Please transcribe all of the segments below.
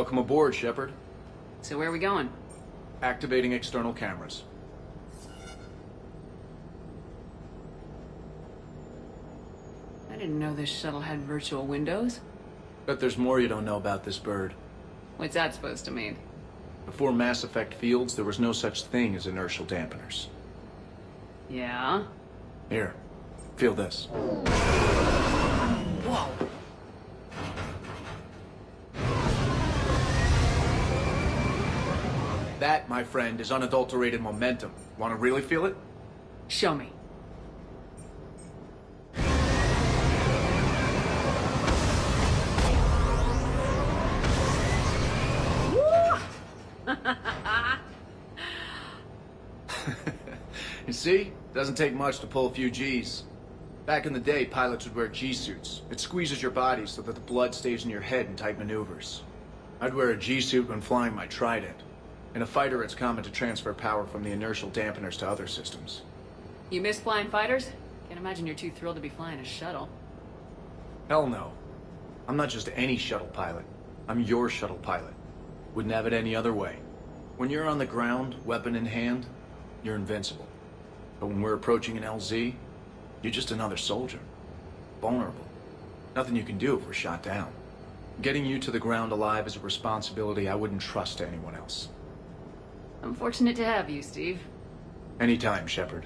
Welcome aboard, Shepard. So where are we going? Activating external cameras. I didn't know this shuttle had virtual windows. Bet there's more you don't know about this bird. What's that supposed to mean? Before Mass Effect fields, there was no such thing as inertial dampeners. Yeah? Here, feel this. Whoa! That, my friend, is unadulterated momentum. Want to really feel it? Show me. You see? Doesn't take much to pull a few G's. Back in the day, pilots would wear G-suits. It squeezes your body so that the blood stays in your head in tight maneuvers. I'd wear a G-suit when flying my Trident. In a fighter, it's common to transfer power from the inertial dampeners to other systems. You miss flying fighters? Can't imagine you're too thrilled to be flying a shuttle. Hell no. I'm not just any shuttle pilot. I'm your shuttle pilot. Wouldn't have it any other way. When you're on the ground, weapon in hand, you're invincible. But when we're approaching an LZ, you're just another soldier. Vulnerable. Nothing you can do if we're shot down. Getting you to the ground alive is a responsibility I wouldn't trust to anyone else. I'm fortunate to have you, Steve. Anytime, Shepard.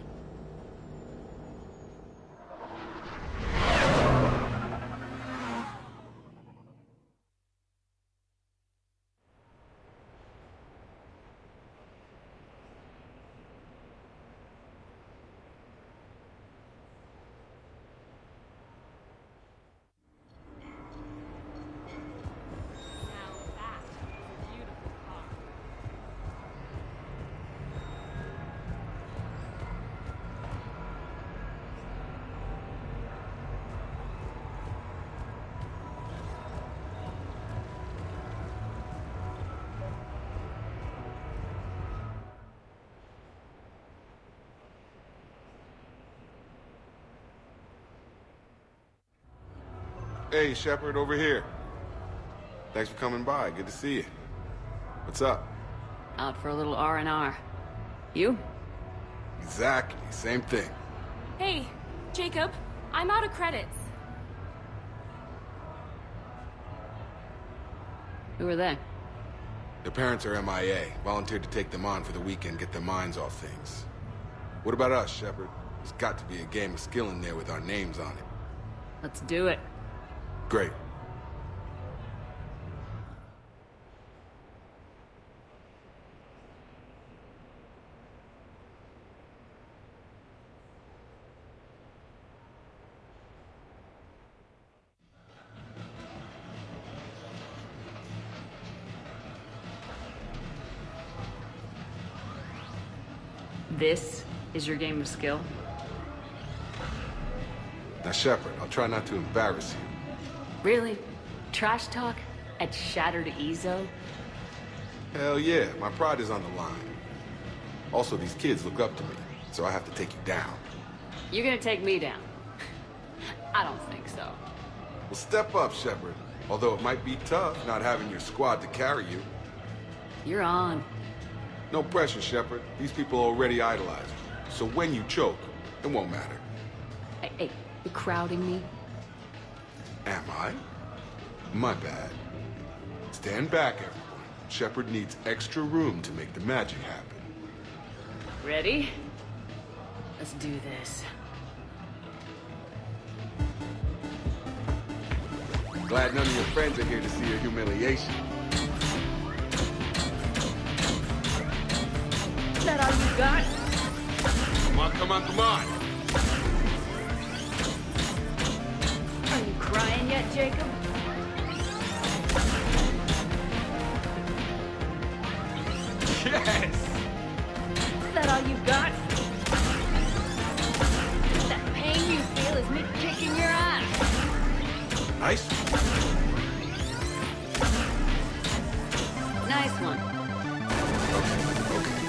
Hey, Shepard, over here. Thanks for coming by. Good to see you. What's up? Out for a little R&R. You? Exactly. Same thing. Hey, Jacob, I'm out of credits. Who are they? Their parents are MIA. Volunteered to take them on for the weekend, get their minds off things. What about us, Shepard? There's got to be a game of skill in there with our names on it. Let's do it. Great. This is your game of skill? Now, Shepard, I'll try not to embarrass you. Really? Trash talk? At Shattered Ezo? Hell yeah, my pride is on the line. Also, these kids look up to me, so I have to take you down. You're gonna take me down? I don't think so. Well, step up, Shepard. Although it might be tough not having your squad to carry you. You're on. No pressure, Shepard. These people already idolize you. So when you choke, it won't matter. Hey, you crowding me? Am I? My bad. Stand back, everyone. Shepard needs extra room to make the magic happen. Ready? Let's do this. Glad none of your friends are here to see your humiliation. Is that all you got? Come on, come on, come on! Are you crying yet, Jacob? Yes! Is that all you got? That pain you feel is me kicking your ass. Nice. Nice one. Okay.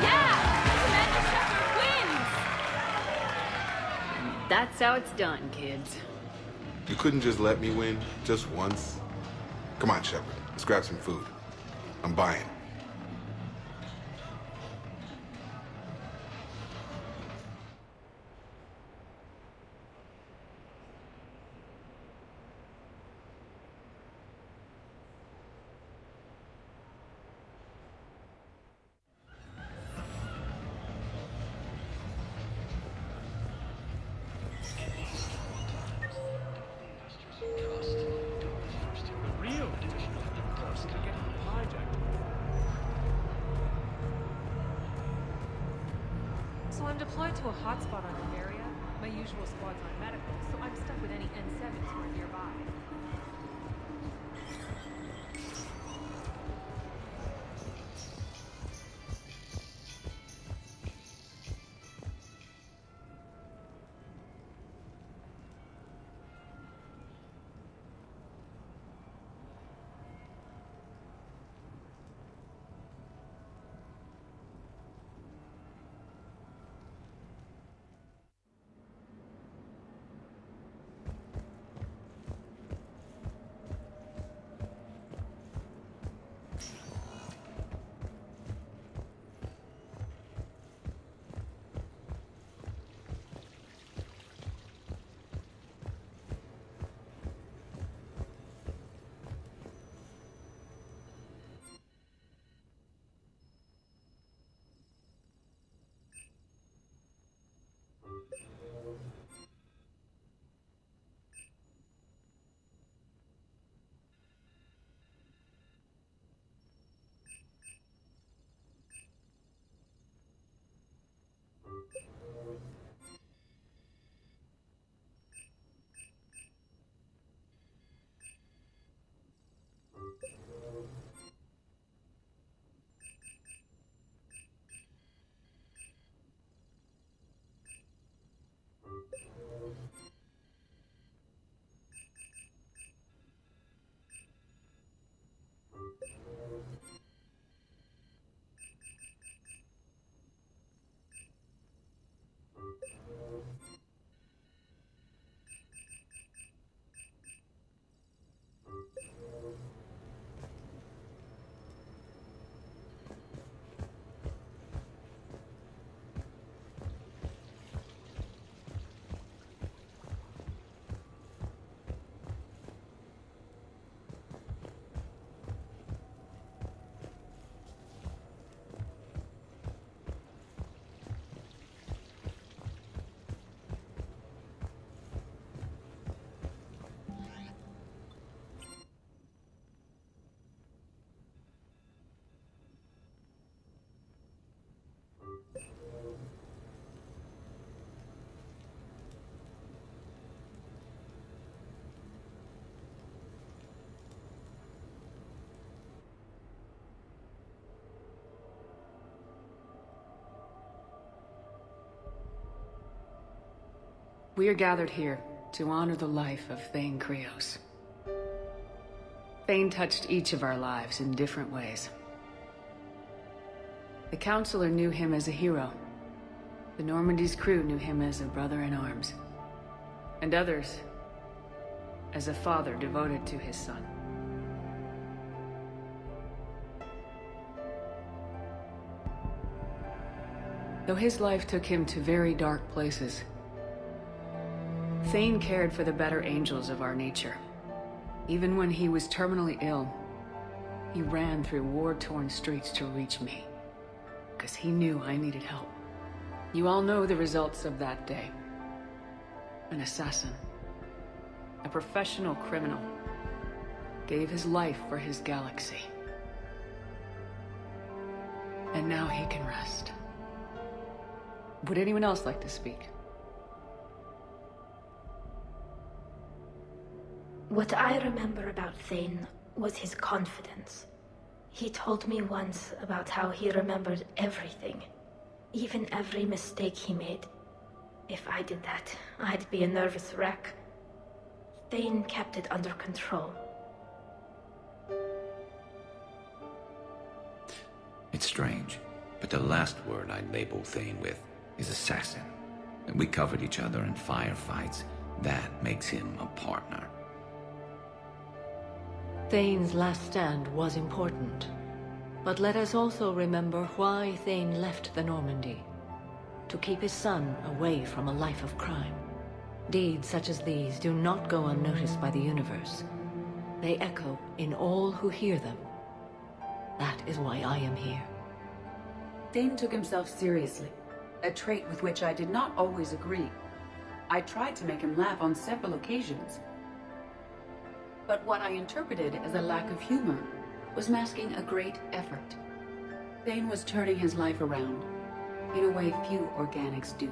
Yeah! Commander Shepard wins! That's how it's done, kids. You couldn't just let me win, just once? Come on, Shepard. Let's grab some food. I'm buying. So I'm deployed to a hotspot on an area. My usual squad's on medical, so I'm stuck with any N7s who are nearby. We are gathered here to honor the life of Thane Krios. Thane touched each of our lives in different ways. The Counselor knew him as a hero. The Normandy's crew knew him as a brother in arms. And others as a father devoted to his son. Though his life took him to very dark places, Thane cared for the better angels of our nature. Even when he was terminally ill, he ran through war-torn streets to reach me, because he knew I needed help. You all know the results of that day. An assassin, a professional criminal, gave his life for his galaxy. And now he can rest. Would anyone else like to speak? What I remember about Thane was his confidence. He told me once about how he remembered everything, even every mistake he made. If I did that, I'd be a nervous wreck. Thane kept it under control. It's strange, but the last word I'd label Thane with is assassin. And we covered each other in firefights, That makes him a partner. Thane's last stand was important. But let us also remember why Thane left the Normandy. To keep his son away from a life of crime. Deeds such as these do not go unnoticed by the universe. They echo in all who hear them. That is why I am here. Thane took himself seriously, a trait with which I did not always agree. I tried to make him laugh on several occasions. But what I interpreted as a lack of humor was masking a great effort. Thane was turning his life around, in a way few organics do.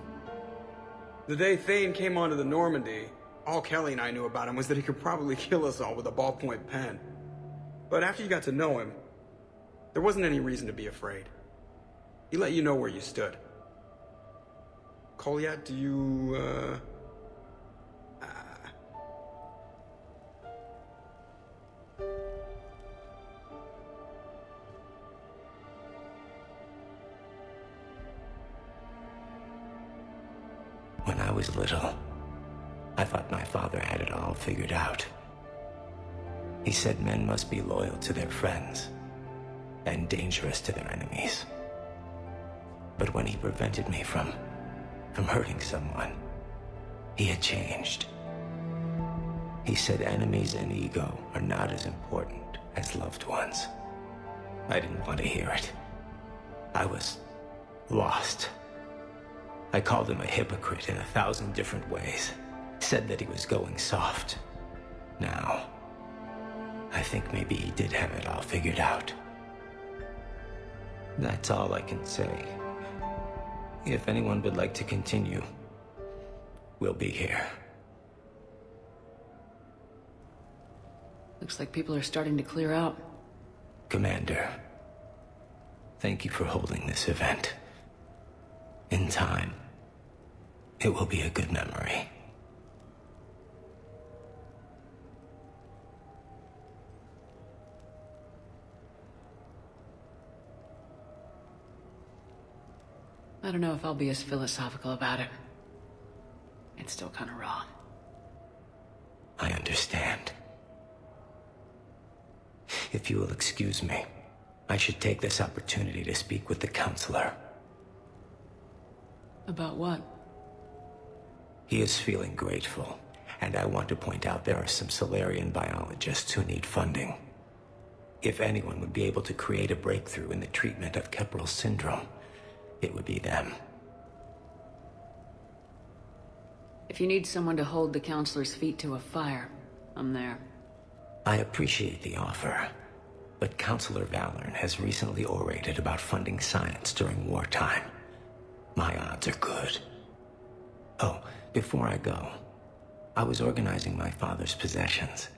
The day Thane came onto the Normandy, all Kelly and I knew about him was that he could probably kill us all with a ballpoint pen. But after you got to know him, there wasn't any reason to be afraid. He let you know where you stood. Kolyat, do you, When I was little, I thought my father had it all figured out. He said men must be loyal to their friends and dangerous to their enemies. But when he prevented me from hurting someone, he had changed. He said enemies and ego are not as important as loved ones. I didn't want to hear it. I was lost. I called him a hypocrite in 1,000 different ways. Said that he was going soft. Now, I think maybe he did have it all figured out. That's all I can say. If anyone would like to continue, we'll be here. Looks like people are starting to clear out. Commander, thank you for holding this event. In time, it will be a good memory. I don't know if I'll be as philosophical about it. It's still kind of raw. I understand. If you will excuse me, I should take this opportunity to speak with the counselor. About what? He is feeling grateful, and I want to point out there are some Solarian biologists who need funding. If anyone would be able to create a breakthrough in the treatment of Keppel syndrome, it would be them. If you need someone to hold the counselor's feet to a fire, I'm there. I appreciate the offer, but Counselor Valorn has recently orated about funding science during wartime. My odds are good. Oh, before I go, I was organizing my father's possessions,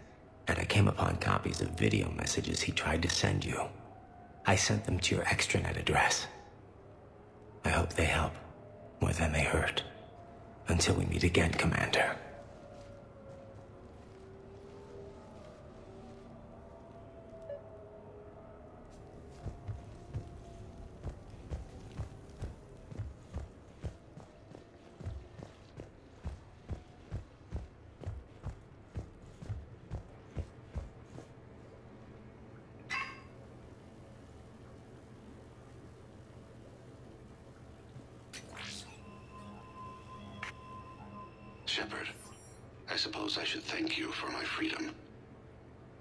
and I came upon copies of video messages he tried to send you. I sent them to your extranet address. I hope they help, more than they hurt. Until we meet again, Commander. Shepard, I suppose I should thank you for my freedom.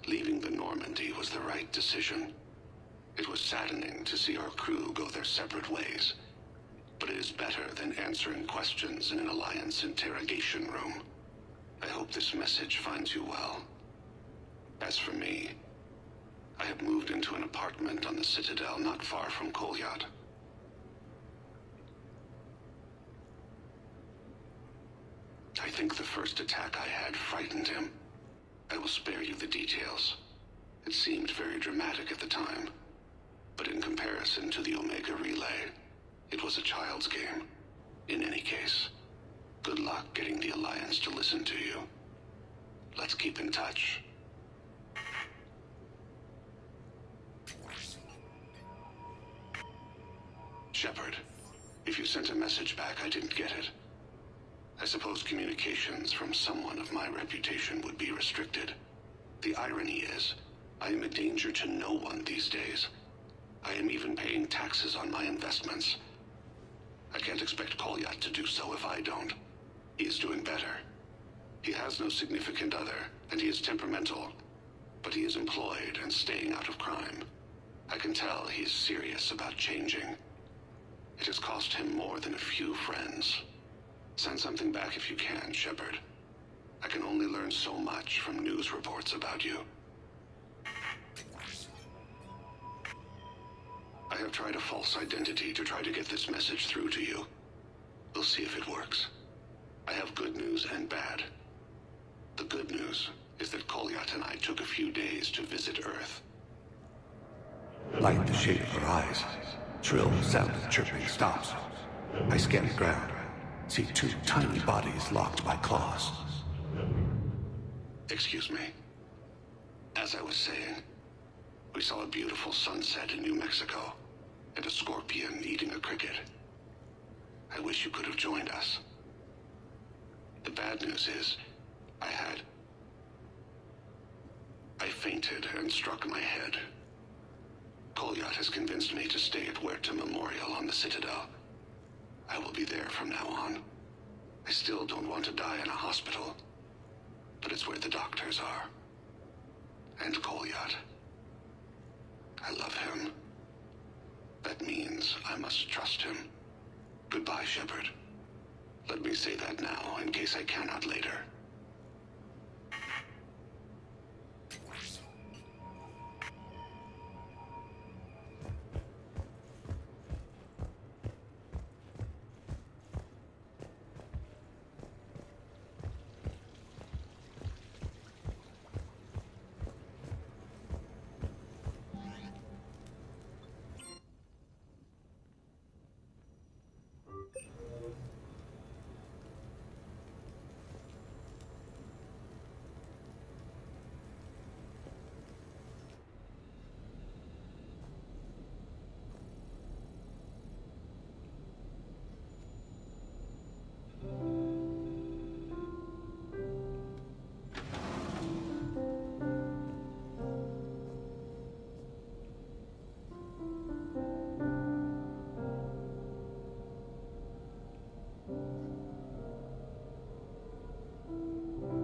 Leaving the Normandy was the right decision. It was saddening to see our crew go their separate ways, but it is better than answering questions in an Alliance interrogation room. I hope this message finds you well. As for me, I have moved into an apartment on the Citadel not far from Kolyat. I think the first attack I had frightened him. I will spare you the details. It seemed very dramatic at the time, but in comparison to the Omega Relay, it was a child's game. In any case, good luck getting the Alliance to listen to you. Let's keep in touch. Shepard, if you sent a message back, I didn't get it. I suppose communications from someone of my reputation would be restricted. The irony is, I am a danger to no one these days. I am even paying taxes on my investments. I can't expect Kolyat to do so if I don't. He is doing better. He has no significant other, and he is temperamental. But he is employed and staying out of crime. I can tell he is serious about changing. It has cost him more than a few friends. Send something back if you can, Shepard. I can only learn so much from news reports about you. I have tried a false identity to try to get this message through to you. We'll see if it works. I have good news and bad. The good news is that Kolyat and I took a few days to visit Earth. Light the shade of her eyes. Shrill sound of chirping stops. I scan the ground. See two tiny bodies locked by claws. Excuse me. As I was saying, we saw a beautiful sunset in New Mexico, and a scorpion eating a cricket. I wish you could have joined us. The bad news is, I fainted and struck my head. Kolyat has convinced me to stay at Huerta Memorial on the Citadel. I will be there from now on. I still don't want to die in a hospital, but it's where the doctors are. And Kolyat. I love him. That means I must trust him. Goodbye, Shepard. Let me say that now, in case I cannot later.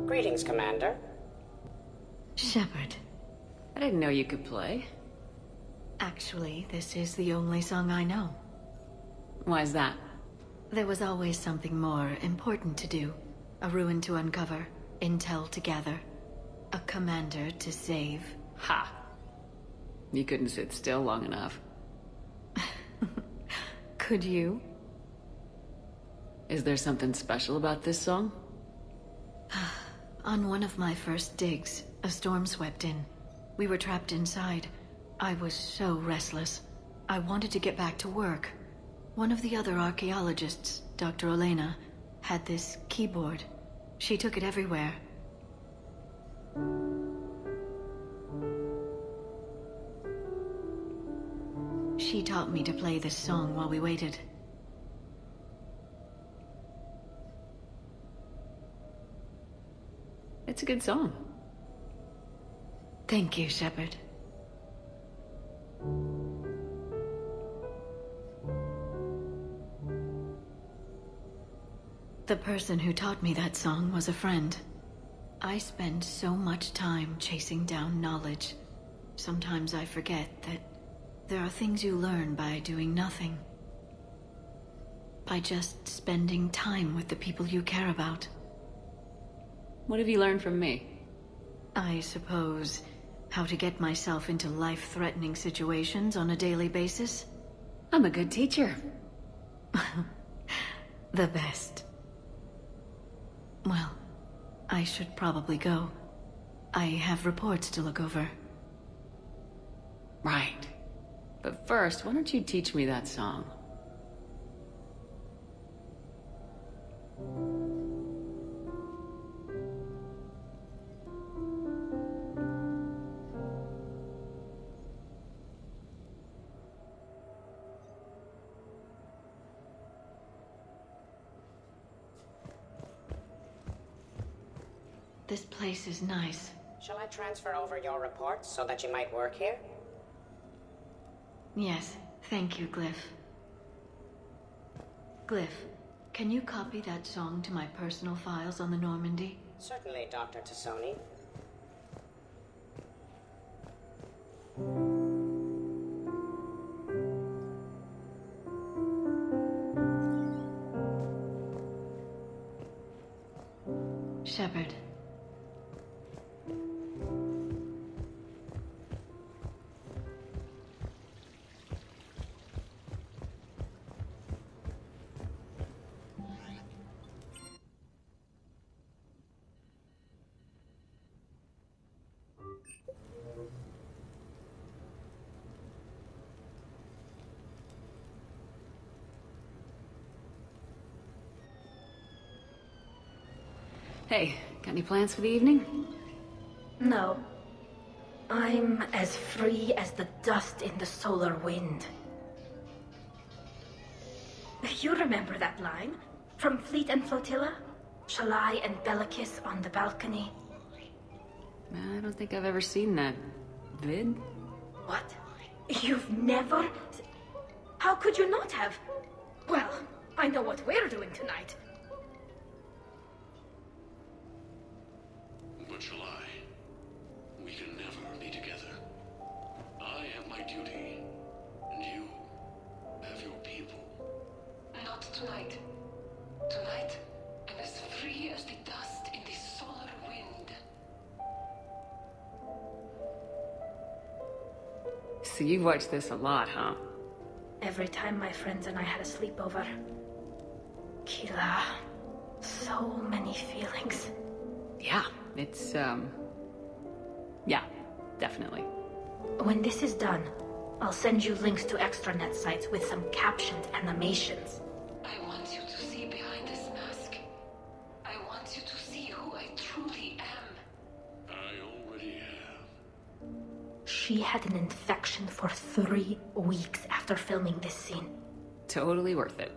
Greetings, Commander. Shepard. I didn't know you could play. Actually, this is the only song I know. Why's that? There was always something more important to do. A ruin to uncover, intel to gather, a commander to save. Ha! You couldn't sit still long enough. Could you? Is there something special about this song? On one of my first digs, a storm swept in. We were trapped inside. I was so restless. I wanted to get back to work. One of the other archaeologists, Dr. Elena, had this keyboard. She took it everywhere. She taught me to play this song while we waited. It's a good song. Thank you, Shepard. The person who taught me that song was a friend. I spend so much time chasing down knowledge. Sometimes I forget that there are things you learn by doing nothing. By just spending time with the people you care about. What have you learned from me? I suppose how to get myself into life-threatening situations on a daily basis. I'm a good teacher. The best. Well, I should probably go. I have reports to look over. Right. But first, why don't you teach me that song? This place is nice. Shall I transfer over your reports so that you might work here? Yes, thank you, Glyph. Glyph, can you copy that song to my personal files on the Normandy? Certainly, Dr. Tassoni. Shepard. Hey, got any plans for the evening? No. I'm as free as the dust in the solar wind. You remember that line? From Fleet and Flotilla? Shalai and Bellicus on the balcony? I don't think I've ever seen that vid. What? You've never... How could you not have? Well, I know what we're doing tonight. But shall I? We can never be together. I have my duty, and you have your people. Not tonight. Tonight, I'm as free as the dust in the solar wind. So you've watched this a lot, huh? Every time my friends and I had a sleepover. Kila. So many feelings. Yeah, it's, yeah, definitely. When this is done, I'll send you links to extranet sites with some captioned animations. I want you to see behind this mask. I want you to see who I truly am. I already have. She had an infection for 3 weeks after filming this scene. Totally worth it.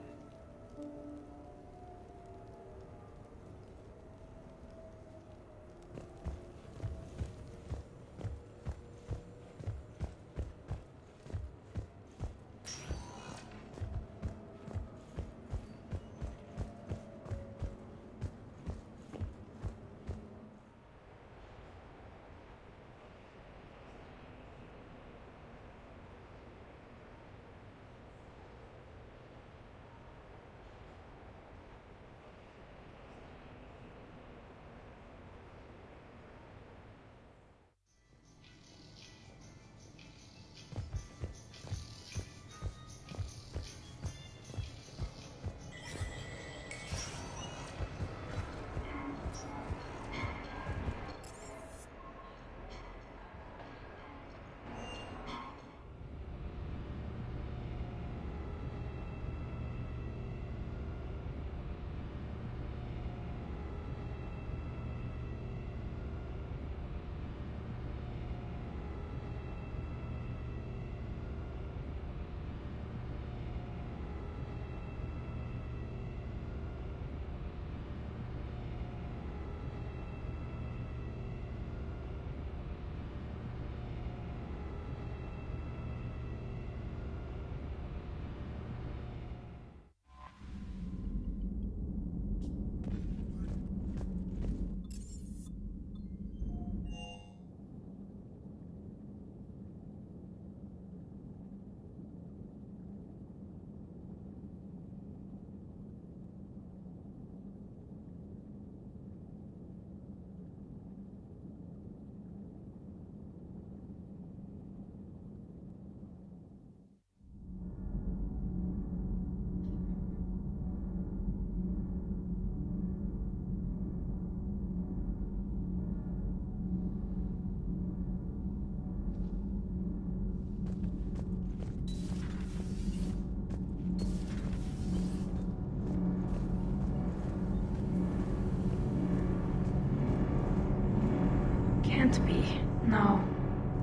Can't be. No.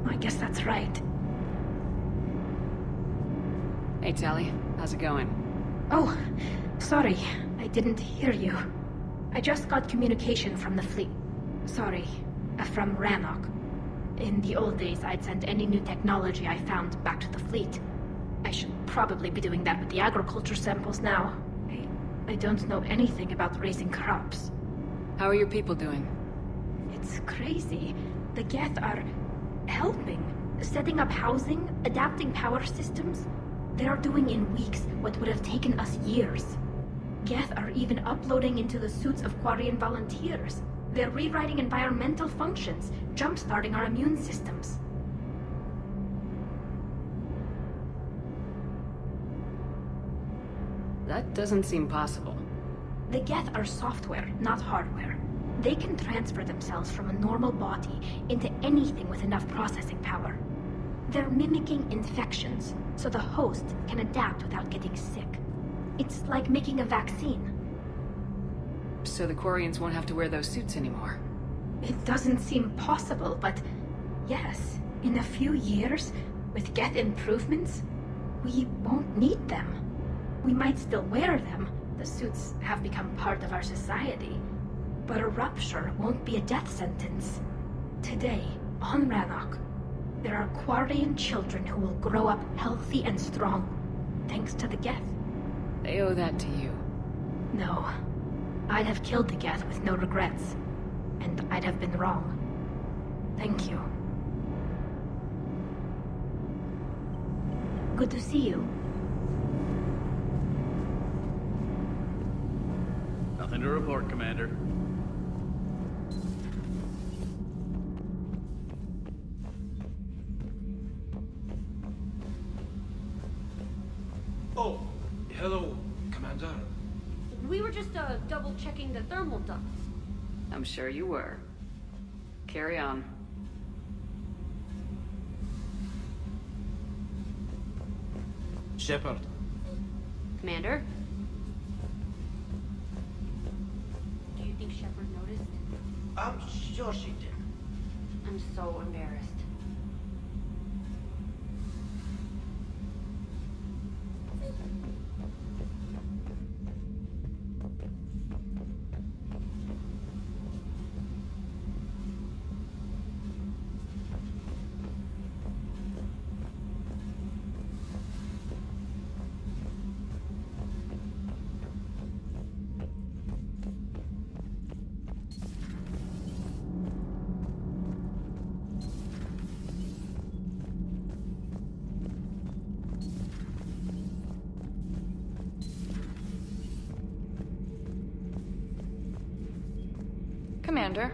I guess that's right. Hey, Tally. How's it going? Oh, sorry. I didn't hear you. I just got communication from the fleet. Sorry, from Rannoch. In the old days, I'd send any new technology I found back to the fleet. I should probably be doing that with the agriculture samples now. I don't know anything about raising crops. How are your people doing? It's crazy. The Geth are helping. Setting up housing, adapting power systems. They are doing in weeks what would have taken us years. Geth are even uploading into the suits of Quarian volunteers. They're rewriting environmental functions, jump-starting our immune systems. That doesn't seem possible. The Geth are software, not hardware. They can transfer themselves from a normal body into anything with enough processing power. They're mimicking infections, so the host can adapt without getting sick. It's like making a vaccine. So the Quarians won't have to wear those suits anymore. It doesn't seem possible, but yes, in a few years, with Geth improvements, we won't need them. We might still wear them. The suits have become part of our society. But a rupture won't be a death sentence. Today, on Rannoch, there are Quarian children who will grow up healthy and strong, thanks to the Geth. They owe that to you. No. I'd have killed the Geth with no regrets. And I'd have been wrong. Thank you. Good to see you. Nothing to report, Commander. Oh, hello, Commander. We were just double-checking the thermal ducts. I'm sure you were. Carry on. Shepard. Commander? Do you think Shepard noticed? I'm sure she did. I'm so embarrassed. Commander.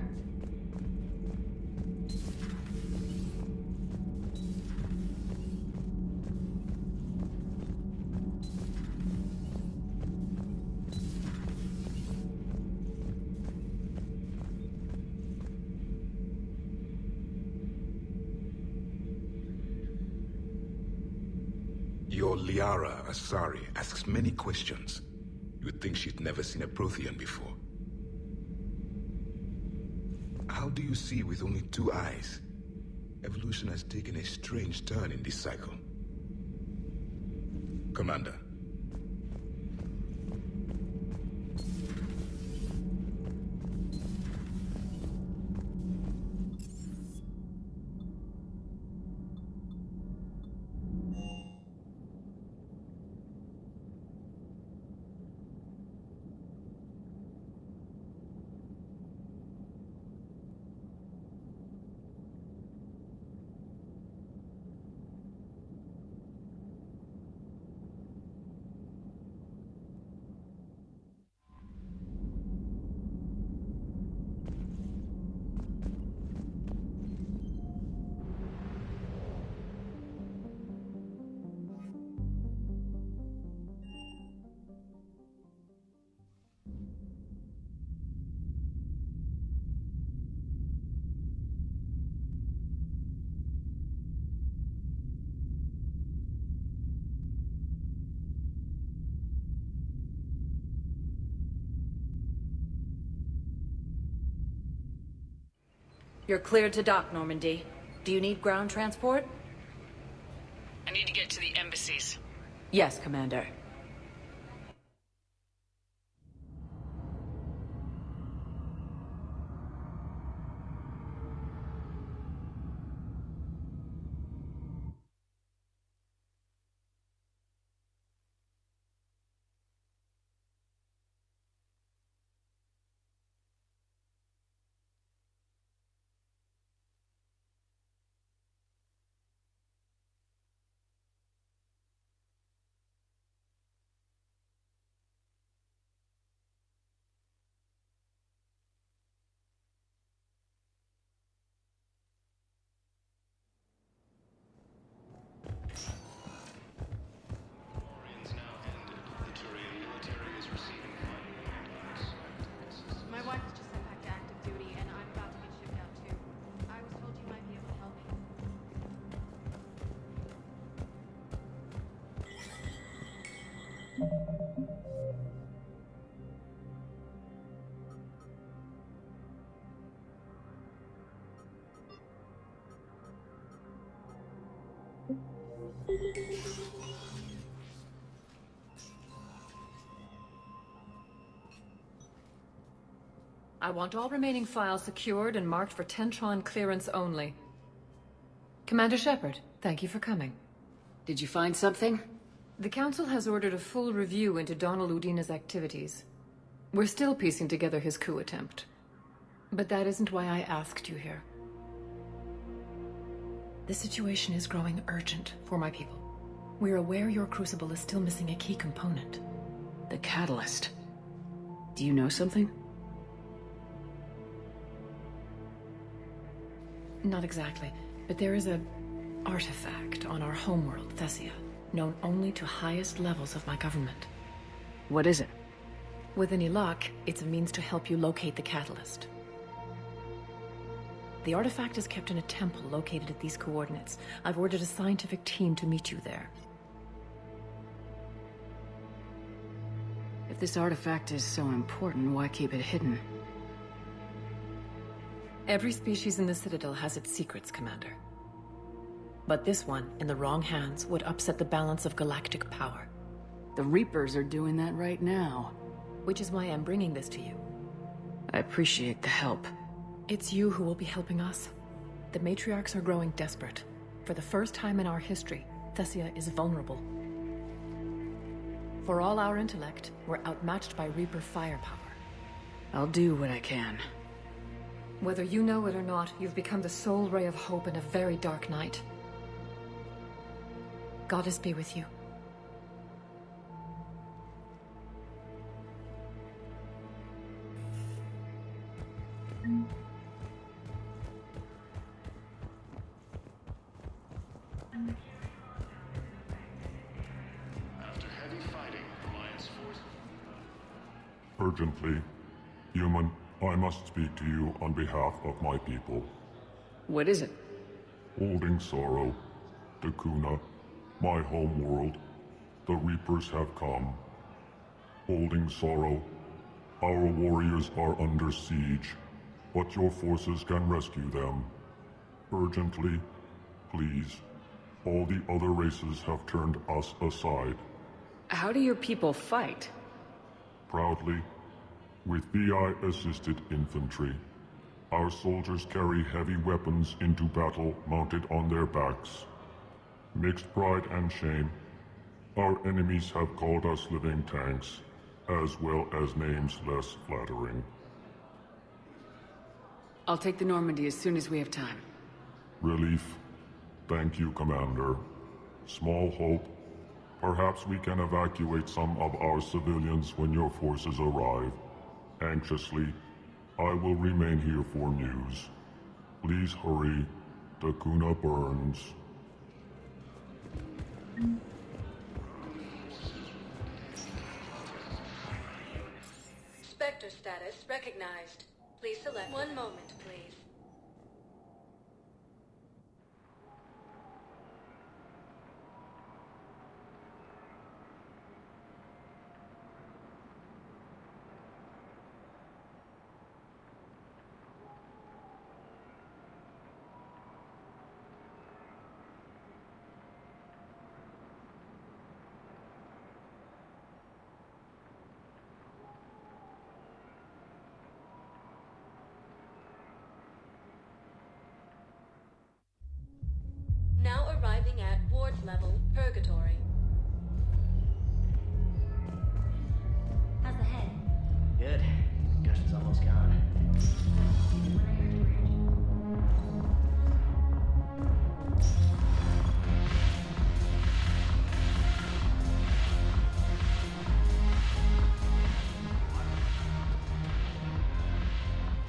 Your Liara Asari asks many questions. You would think she'd never seen a Prothean before. How do you see with only two eyes? Evolution has taken a strange turn in this cycle. Commander. You're cleared to dock, Normandy. Do you need ground transport? I need to get to the embassies. Yes, Commander. I want all remaining files secured and marked for Tentron clearance only. Commander Shepard, thank you for coming. Did you find something? The Council has ordered a full review into Donald Udina's activities. We're still piecing together his coup attempt. But that isn't why I asked you here. The situation is growing urgent for my people. We're aware your crucible is still missing a key component. The catalyst. Do you know something? Not exactly, but there is a artifact on our homeworld, Thessia, known only to highest levels of my government. What is it? With any luck, it's a means to help you locate the catalyst. The artifact is kept in a temple located at these coordinates. I've ordered a scientific team to meet you there. If this artifact is so important, why keep it hidden? Every species in the Citadel has its secrets, Commander. But this one, in the wrong hands, would upset the balance of galactic power. The Reapers are doing that right now. Which is why I'm bringing this to you. I appreciate the help. It's you who will be helping us. The matriarchs are growing desperate. For the first time in our history, Thessia is vulnerable. For all our intellect, we're outmatched by Reaper firepower. I'll do what I can. Whether you know it or not, you've become the sole ray of hope in a very dark night. Goddess be with you. After heavy fighting, Alliance forces... Urgently, human, I must speak to you on behalf of my people. What is it? Holding sorrow, Dakuna, my home world, the Reapers have come. Holding sorrow, our warriors are under siege, but your forces can rescue them. Urgently, please. All the other races have turned us aside. How do your people fight? Proudly, with VI-assisted infantry. Our soldiers carry heavy weapons into battle mounted on their backs. Mixed pride and shame, our enemies have called us living tanks, as well as names less flattering. I'll take the Normandy as soon as we have time. Relief. Thank you, Commander. Small hope. Perhaps we can evacuate some of our civilians when your forces arrive. Anxiously, I will remain here for news. Please hurry. Dakuna burns. Spectre status recognized. Please select. One moment, please. Now arriving at ward level, Purgatory. How's the head? Good. Concussion's almost gone.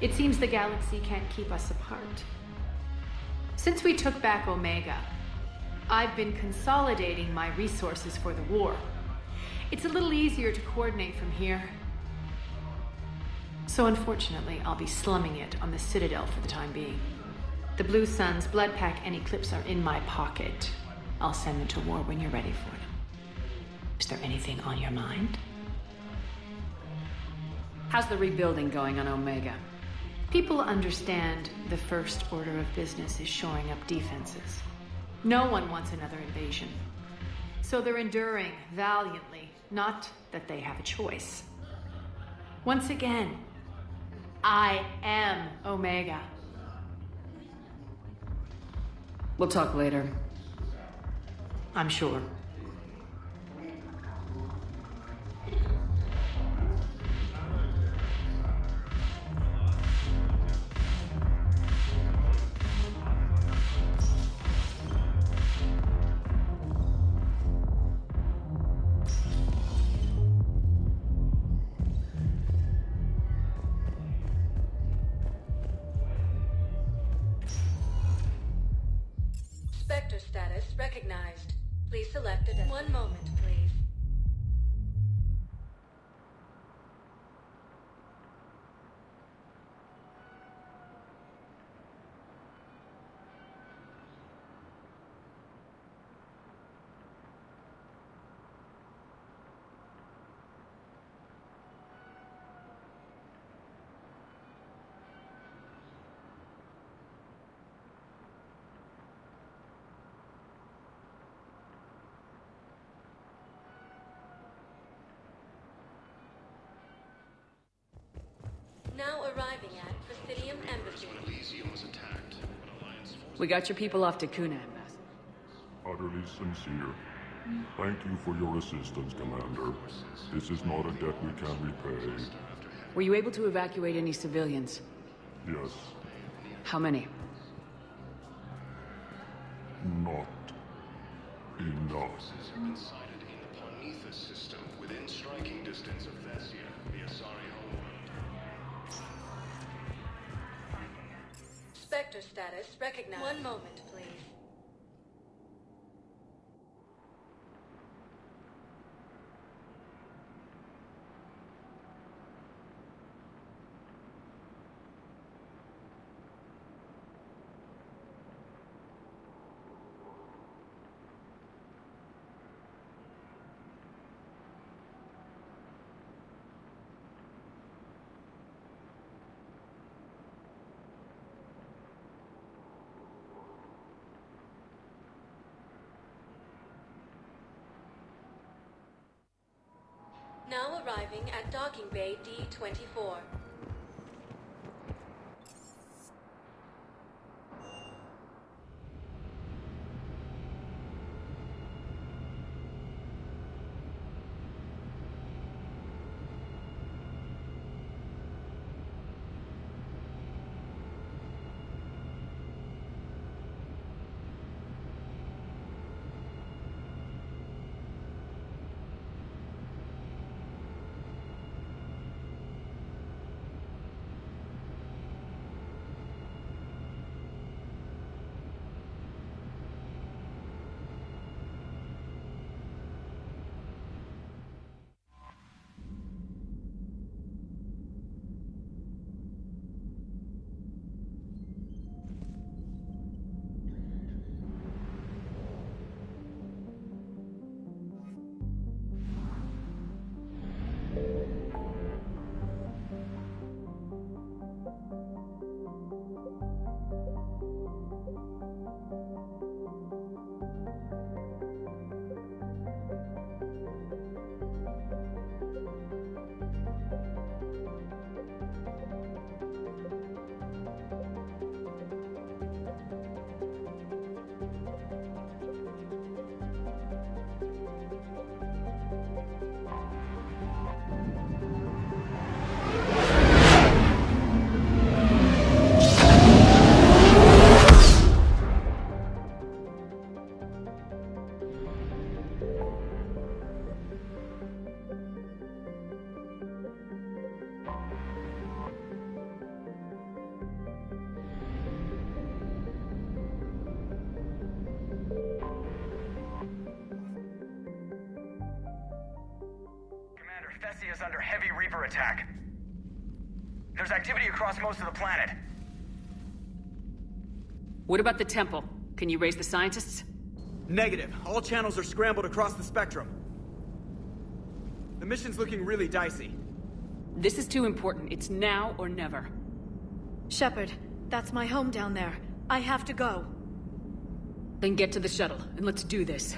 It seems the galaxy can't keep us apart. Since we took back Omega, I've been consolidating my resources for the war. It's a little easier to coordinate from here. So unfortunately, I'll be slumming it on the Citadel for the time being. The Blue Suns, Bloodpack, and Eclipse are in my pocket. I'll send them to war when you're ready for them. Is there anything on your mind? How's the rebuilding going on Omega? People understand the first order of business is shoring up defenses. No one wants another invasion. So they're enduring valiantly, not that they have a choice. Once again, I am Omega. We'll talk later. I'm sure. Spectre status recognized. Please select a... One moment, please. Now arriving at Presidium Embassy. We got your people off to Kuna, Ambassador. Utterly sincere. Thank you for your assistance, Commander. This is not a debt we can repay. Were you able to evacuate any civilians? Yes. How many? Not enough. Sighted in the Prometheus system within striking distance of Thessia, the Asari homeworld. Spectre status recognized. One moment, please. Now arriving at Docking Bay D-24. Thessia is under heavy Reaper attack. There's activity across most of the planet. What about the temple? Can you raise the scientists? Negative. All channels are scrambled across the spectrum. mission's looking really dicey. This is too important. It's now or never. Shepard, that's my home down there. I have to go. Then get to the shuttle, and let's do this.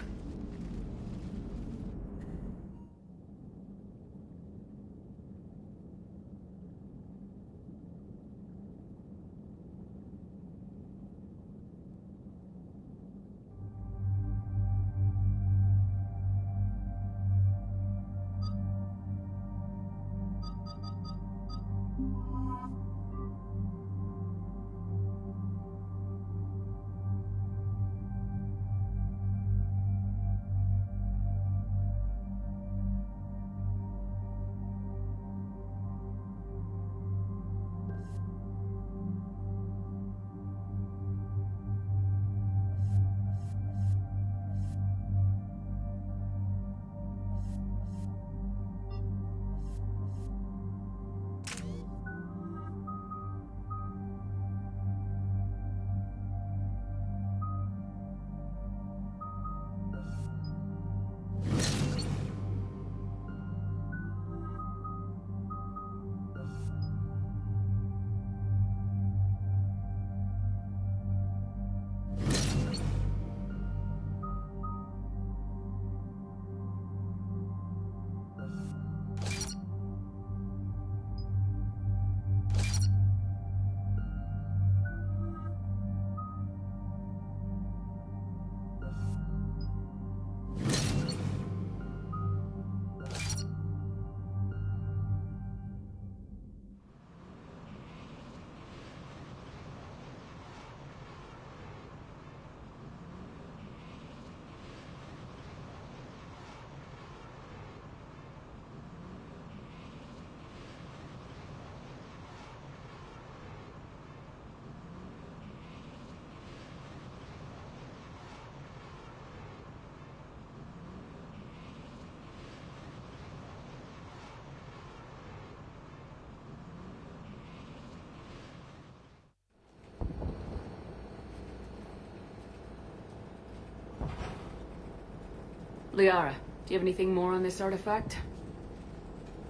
Liara, do you have anything more on this artifact?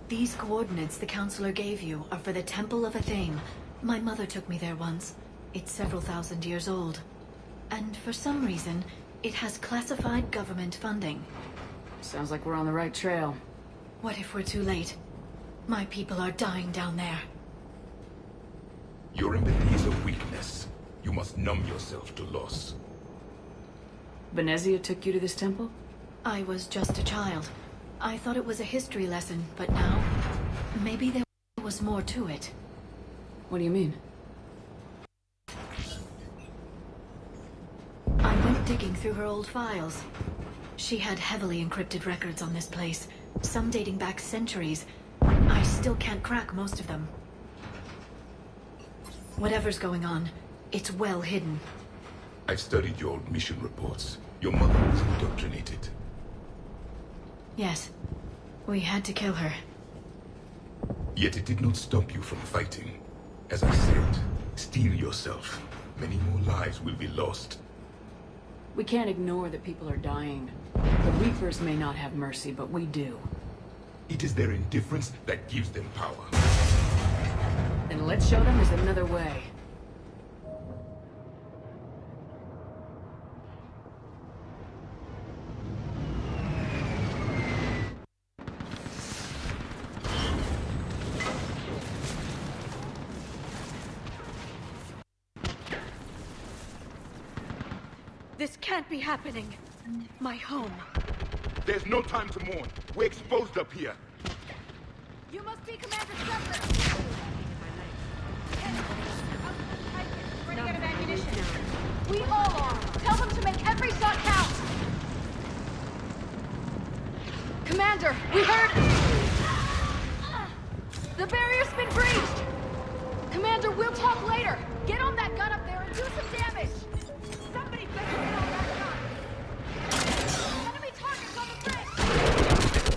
These coordinates the Counselor gave you are for the Temple of Athame. My mother took me there once. It's several thousand years old. And for some reason, it has classified government funding. Sounds like we're on the right trail. What if we're too late? My people are dying down there. You're in the days of weakness. You must numb yourself to loss. Venezia took you to this temple? I was just a child. I thought it was a history lesson, but now, maybe there was more to it. What do you mean? I went digging through her old files. She had heavily encrypted records on this place, some dating back centuries. I still can't crack most of them. Whatever's going on, it's well hidden. I've studied your old mission reports. Your mother was indoctrinated. Yes, we had to kill her. Yet it did not stop you from fighting. As I said, steel yourself. Many more lives will be lost. We can't ignore that people are dying. The Reapers may not have mercy, but we do. It is their indifference that gives them power. Then let's show them there's another way. This can't be happening. My home. There's no time to mourn. We're exposed up here. You must be Commander Shepard. Running out of ammunition. We all are. Tell them to make every shot count. Commander, we heard. The barrier's been breached. Commander, we'll talk later. Get on that gun up there and do some damage. Somebody better get on that gun. Enemy targets on the bridge.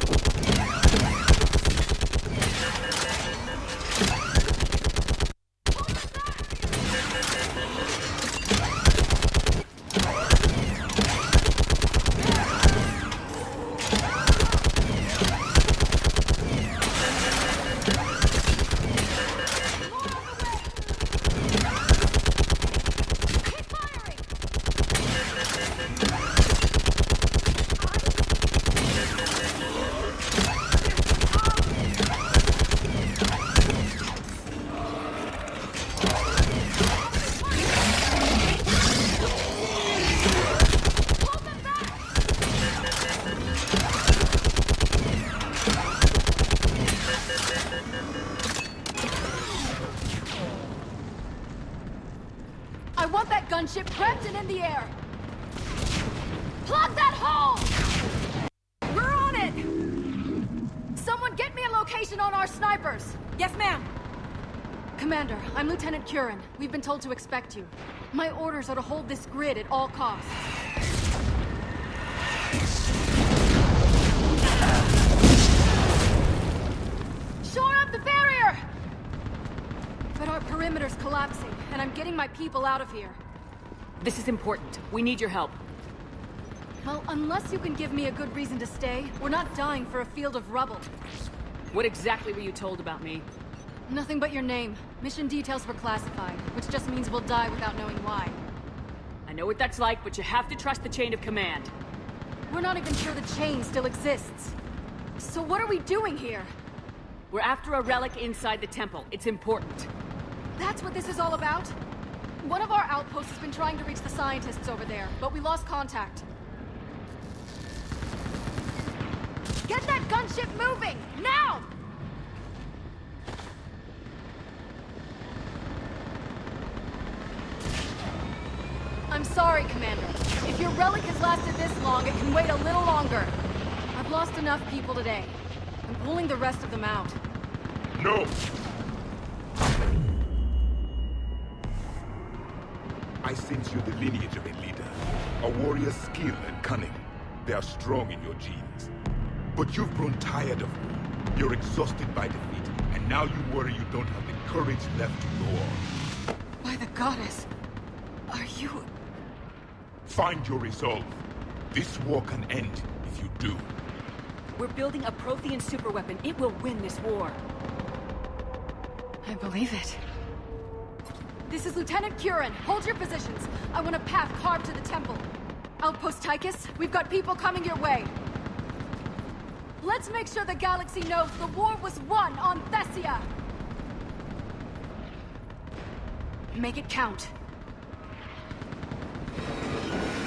gunship prepped and in the air! Plug that hole! We're on it! Someone get me a location on our snipers! Yes, ma'am! Commander, I'm Lieutenant Curran. We've been told to expect you. My orders are to hold this grid at all costs. Shore up the barrier! But our perimeter's collapsing, and I'm getting my people out of here. This is important. We need your help. Well, unless you can give me a good reason to stay, we're not dying for a field of rubble. What exactly were you told about me? Nothing but your name. Mission details were classified, which just means we'll die without knowing why. I know what that's like, but you have to trust the chain of command. We're not even sure the chain still exists. So what are we doing here? We're after a relic inside the temple. It's important. That's what this is all about? One of our outposts has been trying to reach the scientists over there, but we lost contact. Get that gunship moving! Now! I'm sorry, Commander. If your relic has lasted this long, it can wait a little longer. I've lost enough people today. I'm pulling the rest of them out. No! I sense you're the lineage of a leader. A warrior's skill and cunning. They are strong in your genes. But you've grown tired of war. You're exhausted by defeat, and now you worry you don't have the courage left to go on. By the goddess, are you... Find your resolve. This war can end if you do. We're building a Prothean superweapon. It will win this war. I believe it. This is Lieutenant Curran. Hold your positions. I want a path carved to the temple. Outpost Tychus, we've got people coming your way. Let's make sure the galaxy knows the war was won on Thessia! Make it count.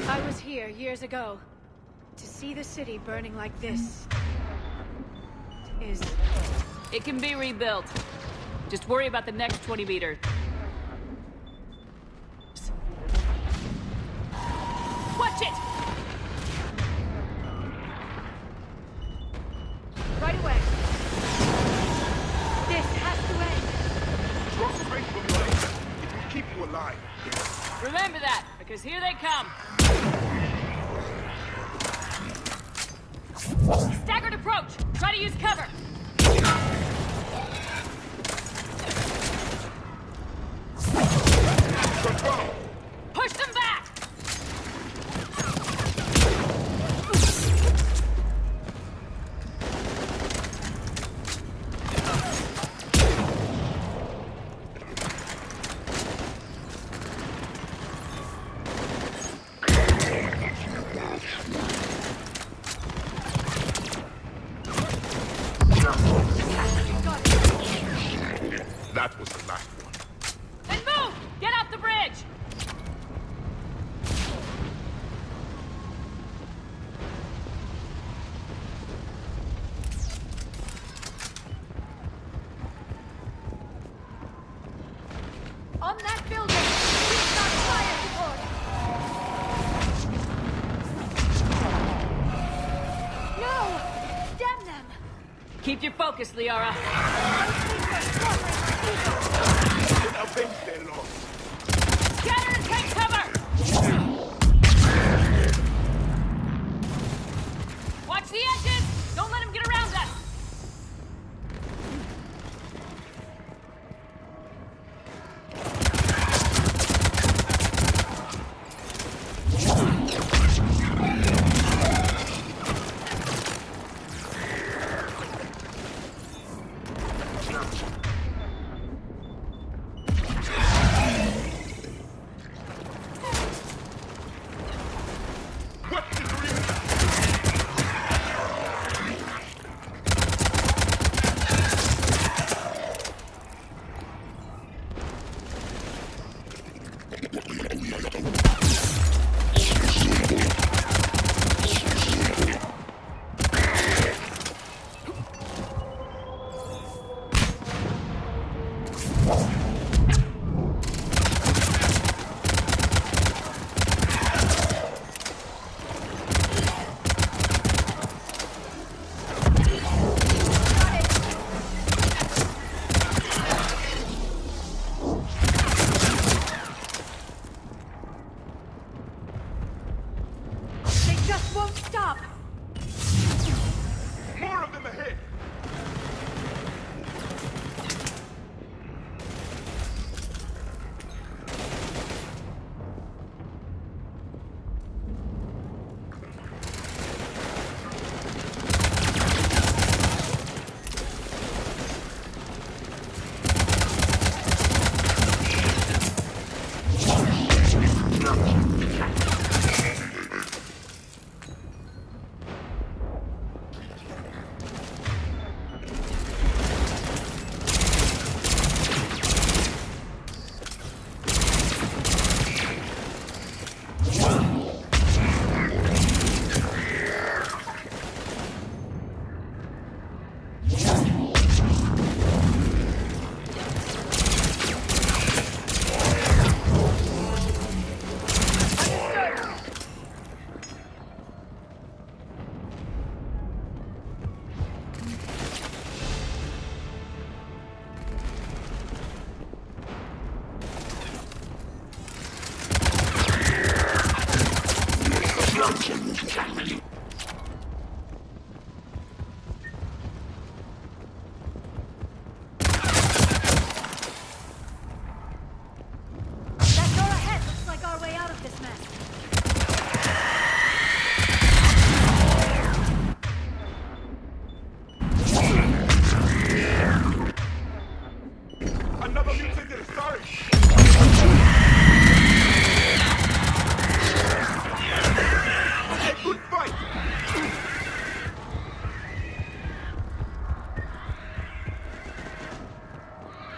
I was here years ago. To see the city burning like this is... It can be rebuilt. Just worry about the next 20 meters. Watch it! Right away. This has to end. Drop the range from your laser. It will keep you alive. Remember that, because here they come. Staggered approach! Try to use cover! Push them back! That was the last one. Then move! Get off the bridge! On that building! We've got fire support! No! Stem them! Keep your focus, Liara. Avenge their loss. Scatter and take cover! Watch the edges! Don't let him get around us!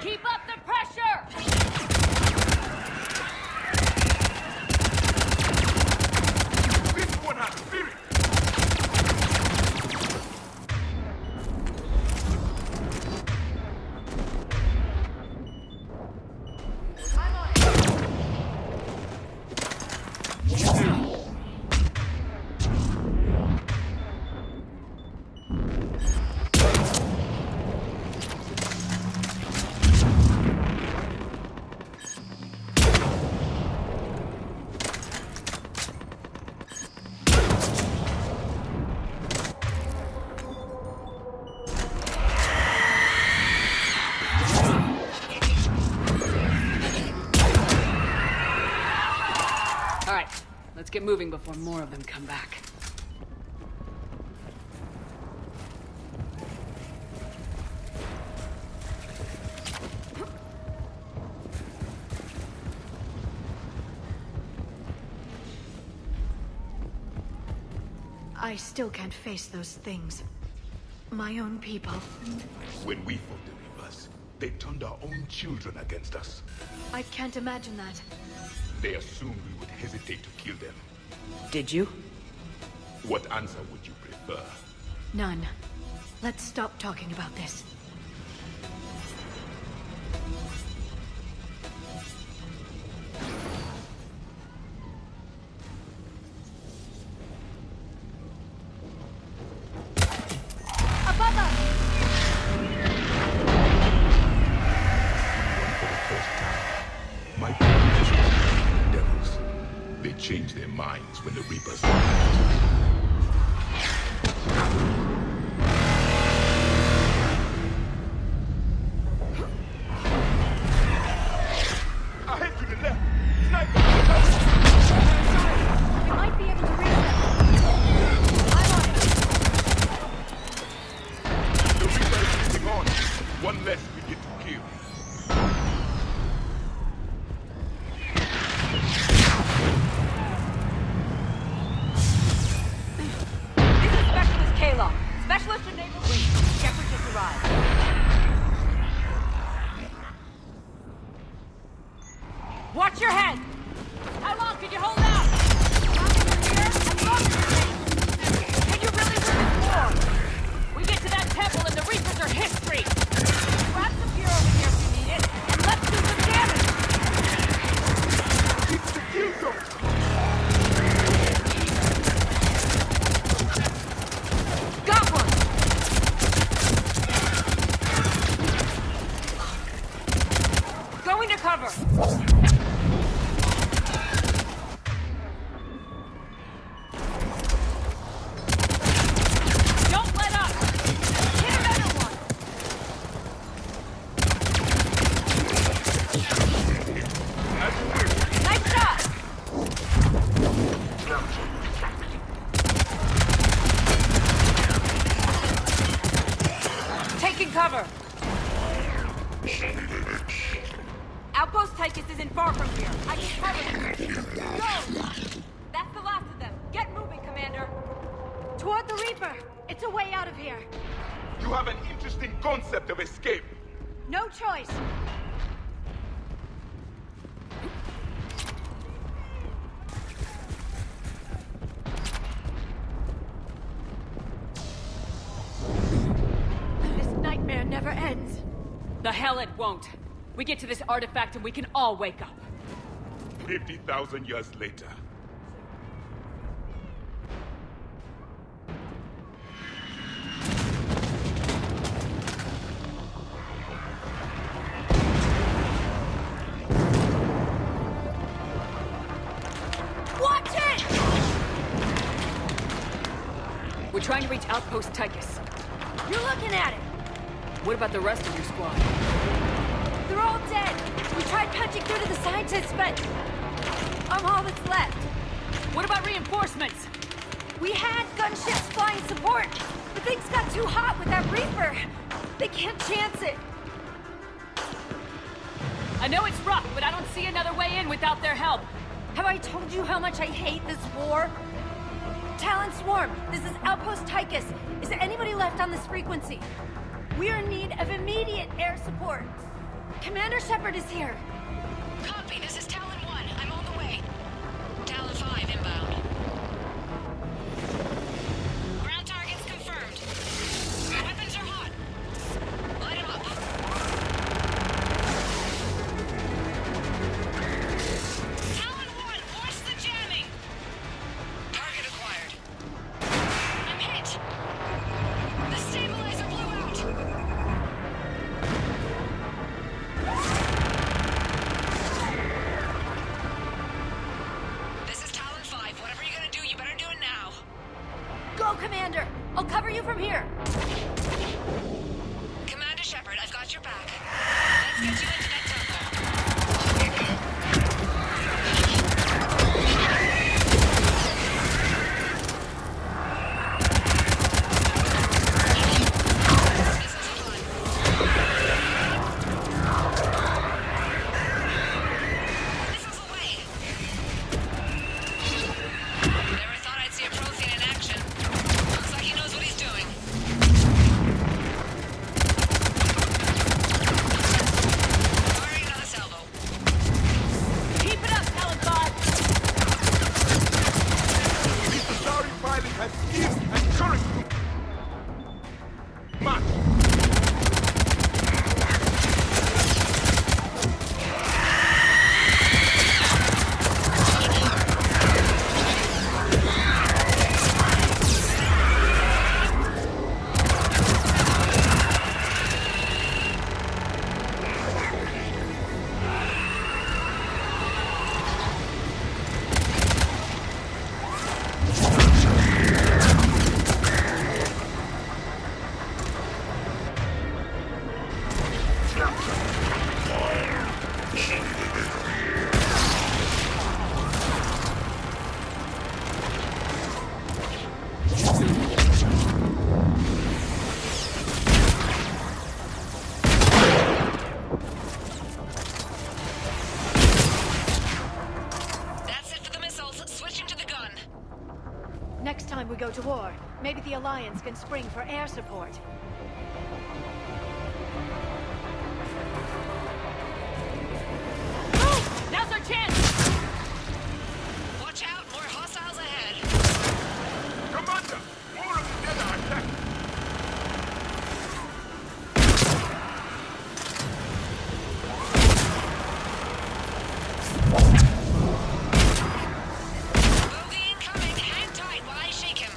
Keep up the pressure! This one has spirit! Alright, let's get moving before more of them come back. I still can't face those things. My own people. When we fought the Reapers, they turned our own children against us. I can't imagine that. They assumed we would hesitate to kill them. Did you? What answer would you prefer? None. Let's stop talking about this. Above us! For the first time, my people just want devils. They changed their minds when the Reapers arrived. Ahead to the left! Sniper! We might be able to reach them. I'm on it. The Reaper is moving on. One less we get to kill. This is Specialist Kayla. Specialist in naval wing. Shepard just arrived. Watch your head! How long can you hold out? As long as you're here, can you really win this war? We get to that temple and the Reapers are history! Grab some gear over here if you need it, and let's do some damage! It's the kill zone! Got one! Going to cover! Don't let up! Hit another one! Nice shot! Taking cover! Outpost Tychus isn't far from here. I can cover them. Go! That's the last of them. Get moving, Commander. Toward the Reaper. It's a way out of here. You have an interesting concept of escape. No choice. This nightmare never ends. The hell it won't. We get to this artifact and we can all wake up. 50,000 years later. Watch it! We're trying to reach Outpost Tychus. You're looking at it. What about the rest of your squad? They're all dead. We tried punching through to the scientists, but I'm all that's left. What about reinforcements? We had gunships flying support, but things got too hot with that Reaper. They can't chance it. I know it's rough, but I don't see another way in without their help. Have I told you how much I hate this war? Talon Swarm, this is Outpost Tychus. Is there anybody left on this frequency? We are in need of immediate air support. Commander Shepard is here. Copy, this is Talon 1. I'm on the way. Talon 5 inbound. Ground targets confirmed. Weapons are hot. Light 'em up. Talon 1, watch the jamming! Target acquired. I'm hit! The stabilizer blew out! This is Talon 5. Whatever you're gonna do, you better do it now. Go, Commander! I'll cover you from here. Commander Shepard, I've got your back. Let's get you into that temple. Missiles away. Never thought I'd see a Prothean in action. Looks like he knows what he's doing. Firing another salvo. Keep it up, Talon 5! The Sorry pilot has skills and courage to match. That's it for the missiles. Switching to the gun. Next time we go to war, maybe the Alliance can spring for air support. Move! Now's our chance! Watch out, more hostiles ahead. Commander, more of the dead are attacking. Bogey incoming. Hang tight while I shake him.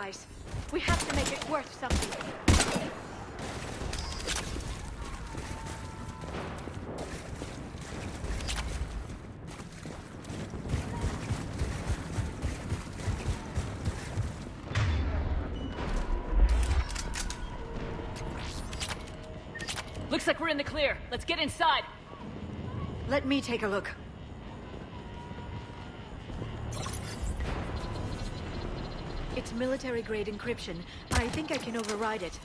sacrifice. We have to make it worth something. Looks like we're in the clear. Let's get inside. Let me take a look. It's military-grade encryption. I think I can override it.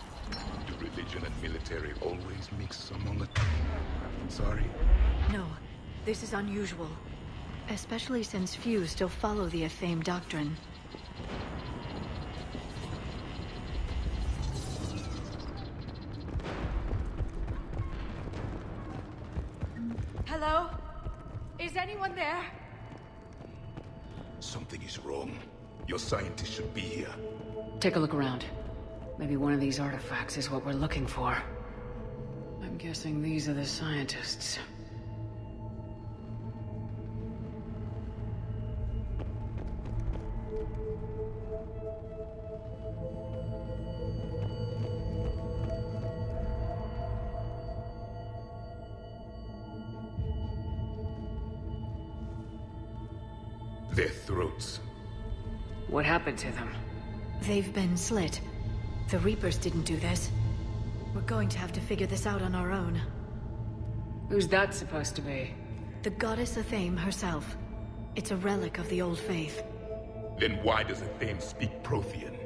Do religion and military always mix among it? Sorry? No, this is unusual. Especially since few still follow the Athame doctrine. Hello? Is anyone there? Something is wrong. Your scientists should be here. Take a look around. Maybe one of these artifacts is what we're looking for. I'm guessing these are the scientists. Their throats. What happened to them? They've been slit. The Reapers didn't do this. We're going to have to figure this out on our own. Who's that supposed to be? The goddess Athame herself. It's a relic of the old faith. Then why does Athame speak Prothean?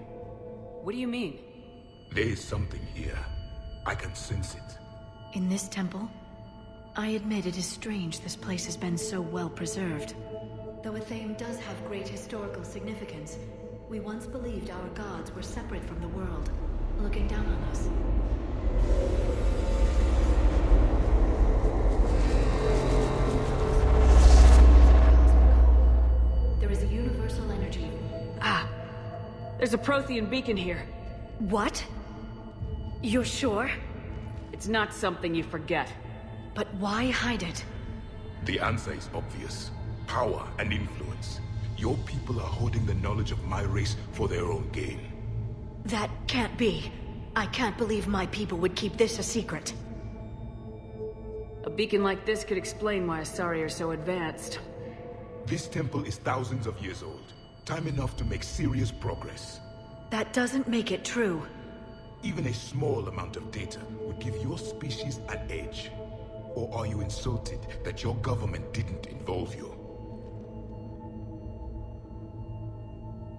What do you mean? There is something here. I can sense it. In this temple? I admit it is strange this place has been so well preserved. Though Athame does have great historical significance, we once believed our gods were separate from the world, looking down on us. There is a universal energy. Ah! There's a Prothean beacon here. What? You're sure? It's not something you forget. But why hide it? The answer is obvious. Power and influence. Your people are holding the knowledge of my race for their own gain. That can't be. I can't believe my people would keep this a secret. A beacon like this could explain why Asari are so advanced. This temple is thousands of years old. Time enough to make serious progress. That doesn't make it true. Even a small amount of data would give your species an edge. Or are you insulted that your government didn't involve you?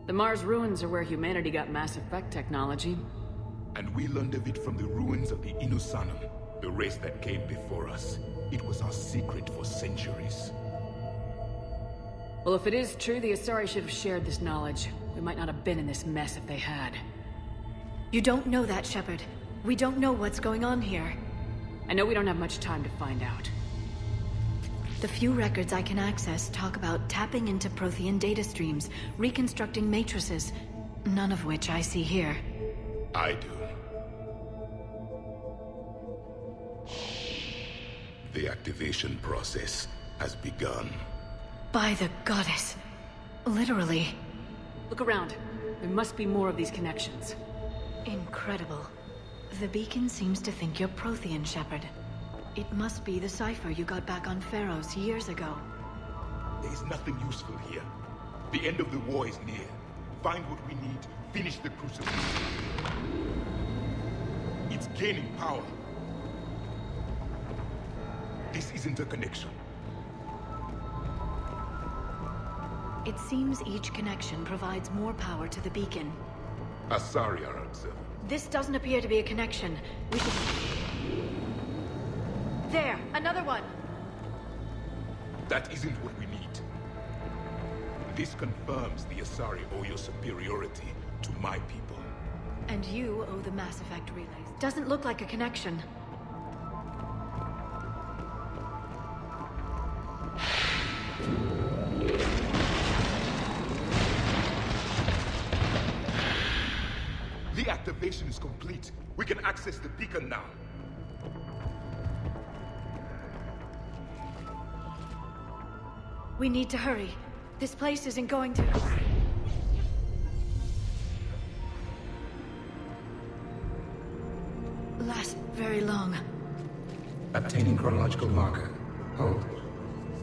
The Mars ruins are where humanity got Mass Effect technology. And we learned of it from the ruins of the Inusanum, the race that came before us. It was our secret for centuries. Well, if it is true, the Asari should have shared this knowledge. We might not have been in this mess if they had. You don't know that, Shepard. We don't know what's going on here. I know we don't have much time to find out. The few records I can access talk about tapping into Prothean data streams, reconstructing matrices, none of which I see here. I do. The activation process has begun. By the goddess. Literally. Look around. There must be more of these connections. Incredible. The beacon seems to think you're Prothean, Shepard. It must be the cipher you got back on Pharaohs years ago. There is nothing useful here. The end of the war is near. Find what we need, finish the crucible. It's gaining power. This isn't a connection. It seems each connection provides more power to the beacon. Asari are observing. This doesn't appear to be a connection. We should... There! Another one! That isn't what we need. This confirms the Asari owe your superiority to my people. And you owe the Mass Effect relays. Doesn't look like a connection. The activation is complete. We can access the beacon now. We need to hurry. This place isn't going to... last very long. Obtaining chronological marker. Hold.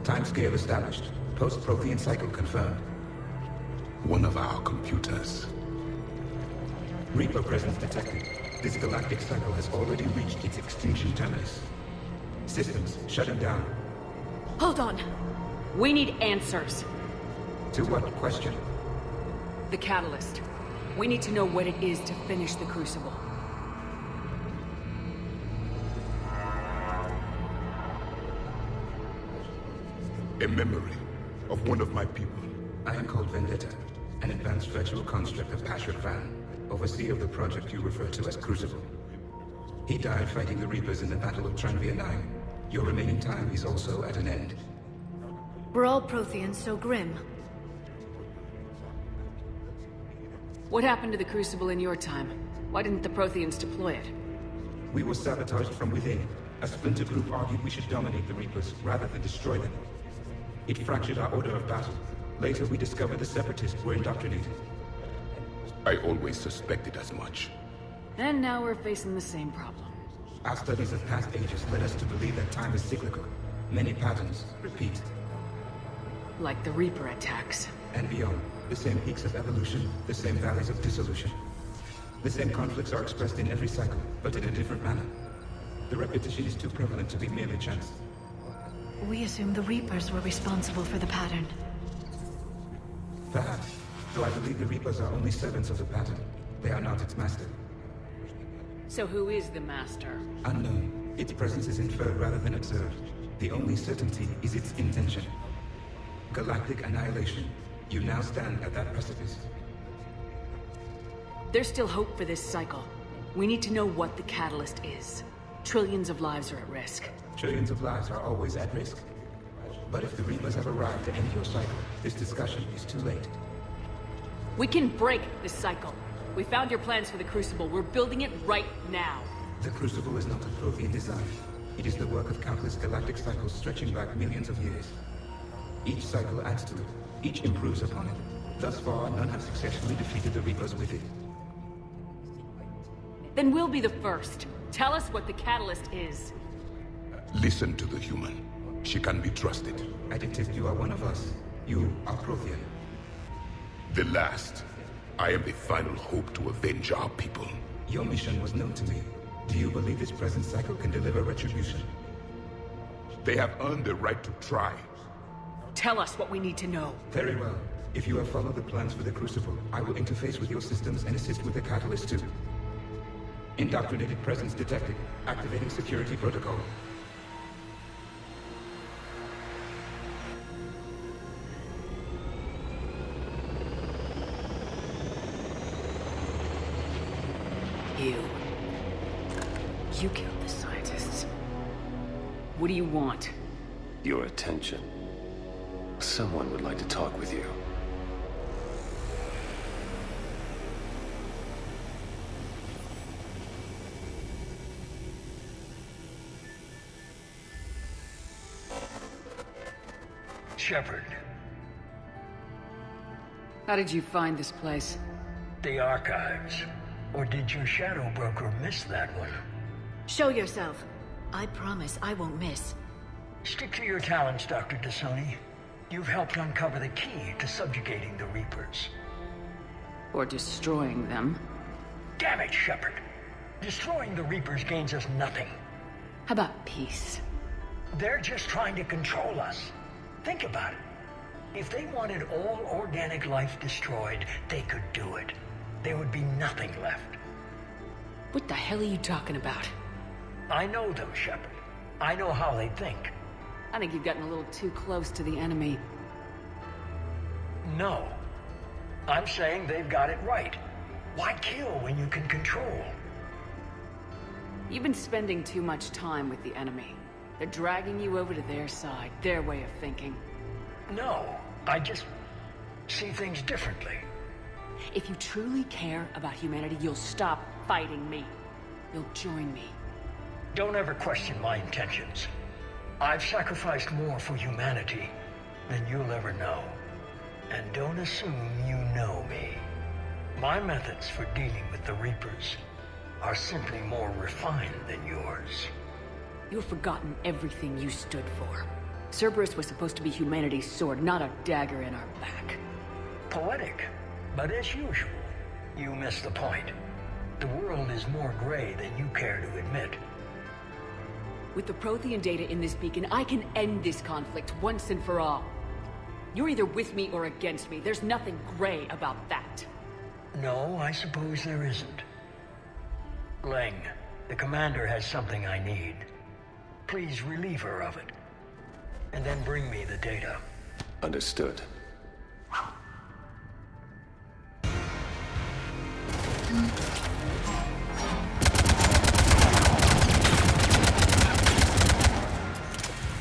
Timescale established. Post-Prothean cycle confirmed. One of our computers. Reaper presence detected. This galactic cycle has already reached its extinction terminus. Systems shutting down. Hold on. We need answers. To what question? The catalyst. We need to know what it is to finish the Crucible. A memory of one of my people. I am called Vendetta, an advanced virtual construct of Pasher Van, overseer of the project you refer to as Crucible. He died fighting the Reapers in the Battle of Tranvia 9. Your remaining time is also at an end. Were all Protheans so grim? What happened to the Crucible in your time? Why didn't the Protheans deploy it? We were sabotaged from within. A splinter group argued we should dominate the Reapers rather than destroy them. It fractured our order of battle. Later, we discovered the Separatists were indoctrinated. I always suspected as much. And now we're facing the same problem. Our studies of past ages led us to believe that time is cyclical. Many patterns repeat. Like the Reaper attacks. And beyond, the same peaks of evolution, the same valleys of dissolution. The same conflicts are expressed in every cycle, but in a different manner. The repetition is too prevalent to be merely chance. We assumed the Reapers were responsible for the pattern. Perhaps, though I believe the Reapers are only servants of the pattern. They are not its master. So who is the master? Unknown. Its presence is inferred rather than observed. The only certainty is its intention. Galactic annihilation. You now stand at that precipice. There's still hope for this cycle. We need to know what the catalyst is. Trillions of lives are at risk. Trillions of lives are always at risk. But if the Reapers have arrived to end your cycle, this discussion is too late. We can break this cycle. We found your plans for the Crucible. We're building it right now. The Crucible is not a Prothean design. It is the work of countless galactic cycles stretching back millions of years. Each cycle adds to it. Each improves upon it. Thus far, none have successfully defeated the Reapers with it. Then we'll be the first. Tell us what the catalyst is. Listen to the human. She can be trusted. I detect you are one of us. You are Prothean. The last. I am the final hope to avenge our people. Your mission was known to me. Do you believe this present cycle can deliver retribution? They have earned the right to try. Tell us what we need to know. Very well. If you have followed the plans for the Crucible, I will interface with your systems and assist with the catalyst too. Indoctrinated presence detected. Activating security protocol. You killed the scientists. What do you want? Your attention. Someone would like to talk with you. Shepard. How did you find this place? The archives. Or did your shadow broker miss that one? Show yourself. I promise I won't miss. Stick to your talents, Dr. Dasoni. You've helped uncover the key to subjugating the Reapers. Or destroying them. Damn it, Shepard. Destroying the Reapers gains us nothing. How about peace? They're just trying to control us. Think about it. If they wanted all organic life destroyed, they could do it. There would be nothing left. What the hell are you talking about? I know them, Shepard. I know how they think. I think you've gotten a little too close to the enemy. No. I'm saying they've got it right. Why kill when you can control? You've been spending too much time with the enemy. They're dragging you over to their side, their way of thinking. No, I just see things differently. If you truly care about humanity, you'll stop fighting me. You'll join me. Don't ever question my intentions. I've sacrificed more for humanity than you'll ever know. And don't assume you know me. My methods for dealing with the Reapers are simply more refined than yours. You've forgotten everything you stood for. Cerberus was supposed to be humanity's sword, not a dagger in our back. Poetic, but as usual, you miss the point. The world is more gray than you care to admit. With the Prothean data in this beacon, I can end this conflict once and for all. You're either with me or against me. There's nothing gray about that. No, I suppose there isn't. Leng, the commander has something I need. Please relieve her of it. And then bring me the data. Understood.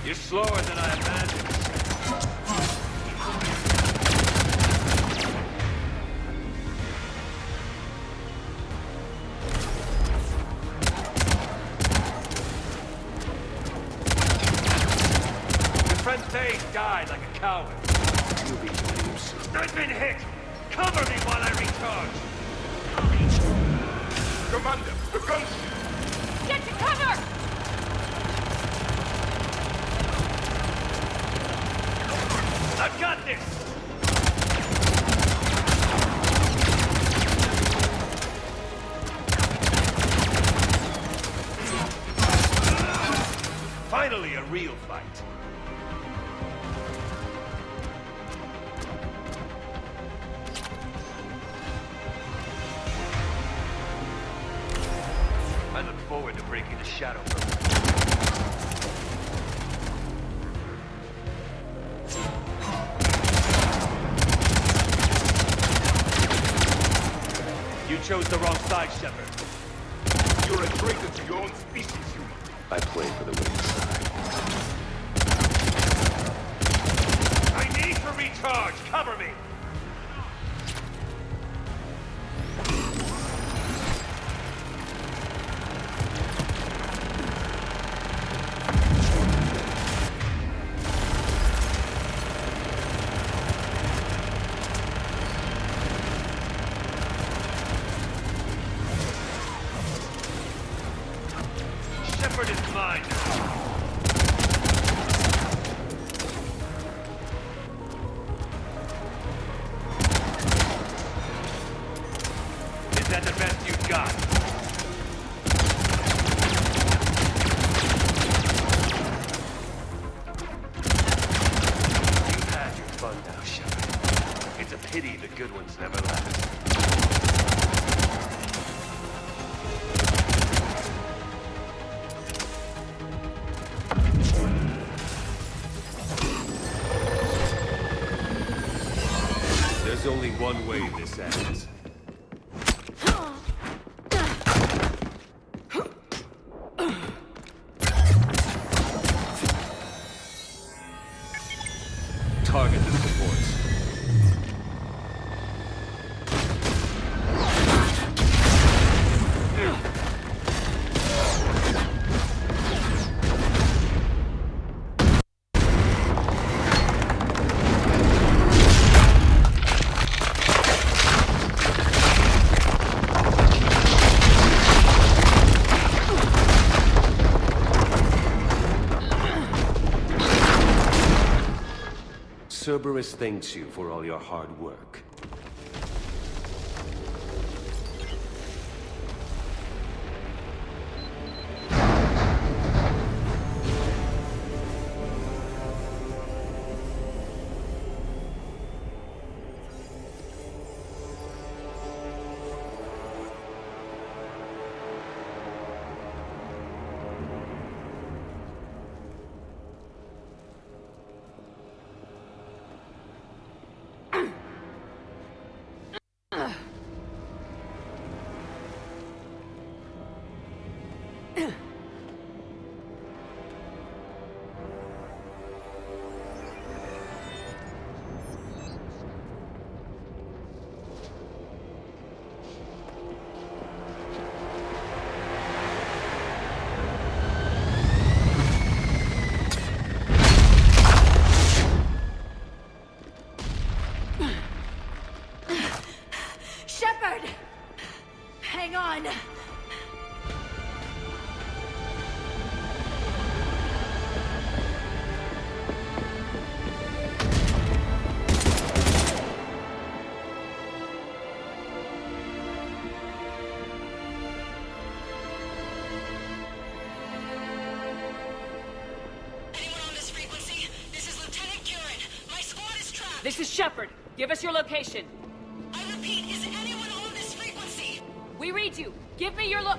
You're slower than I imagined. Your friend Thane died like a coward. You'll be blamed soon. I've been hit! Cover me while I recharge! Commander, the gunship! Get to cover! I've got this! Finally, a real fight. I look forward to breaking the shadow from her. You chose the wrong side, Shepard. You're a traitor to your own species, human. I play for the winning side. I need to recharge! Cover me! Shepard is mine now. Is that the best you've got? You've had your fun now, Shepard. It's a pity the good ones never last. There's only one way this ends. Target the supports. Cerberus thanks you for all your hard work. Shepard! Hang on! This is Shepard. Give us your location. I repeat, is anyone on this frequency? We read you. Give me your The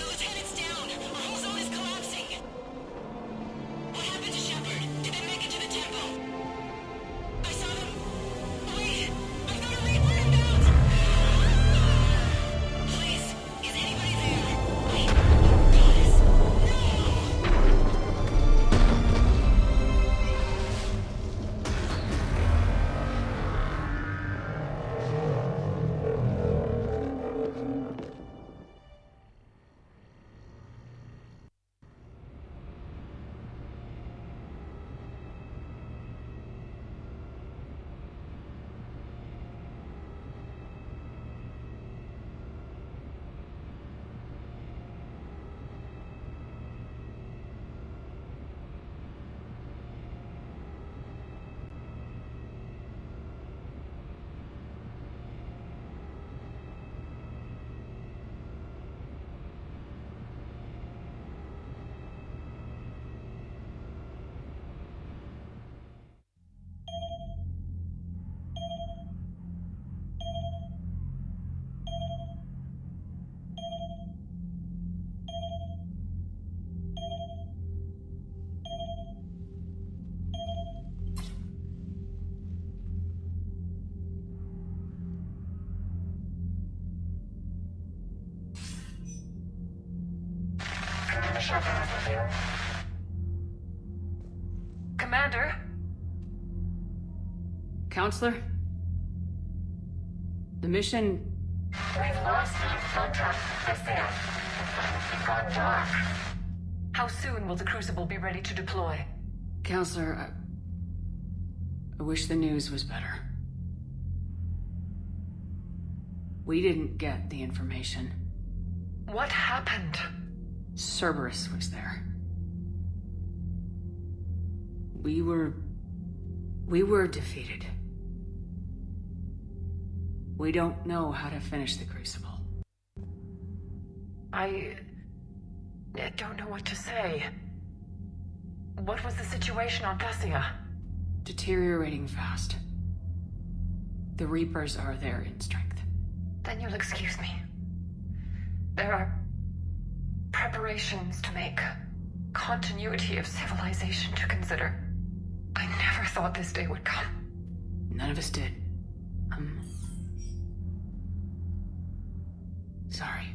lieutenant's down. Our whole zone is collapsing. What happened to Shepard? Did they make it to the temple? I saw them. Wait! I've got a Reaper inbound! Please, is anybody there? Wait, guys, Commander? Counselor? The mission... We've lost contact with them. It's gone dark. How soon will the Crucible be ready to deploy? Counselor, I wish the news was better. We didn't get the information. What happened? Cerberus was there. We were defeated. We don't know how to finish the Crucible. I don't know what to say. What was the situation on Thessia? Deteriorating fast. The Reapers are there in strength. Then you'll excuse me. There are preparations to make, continuity of civilization to consider. I never thought this day would come. None of us did. Sorry.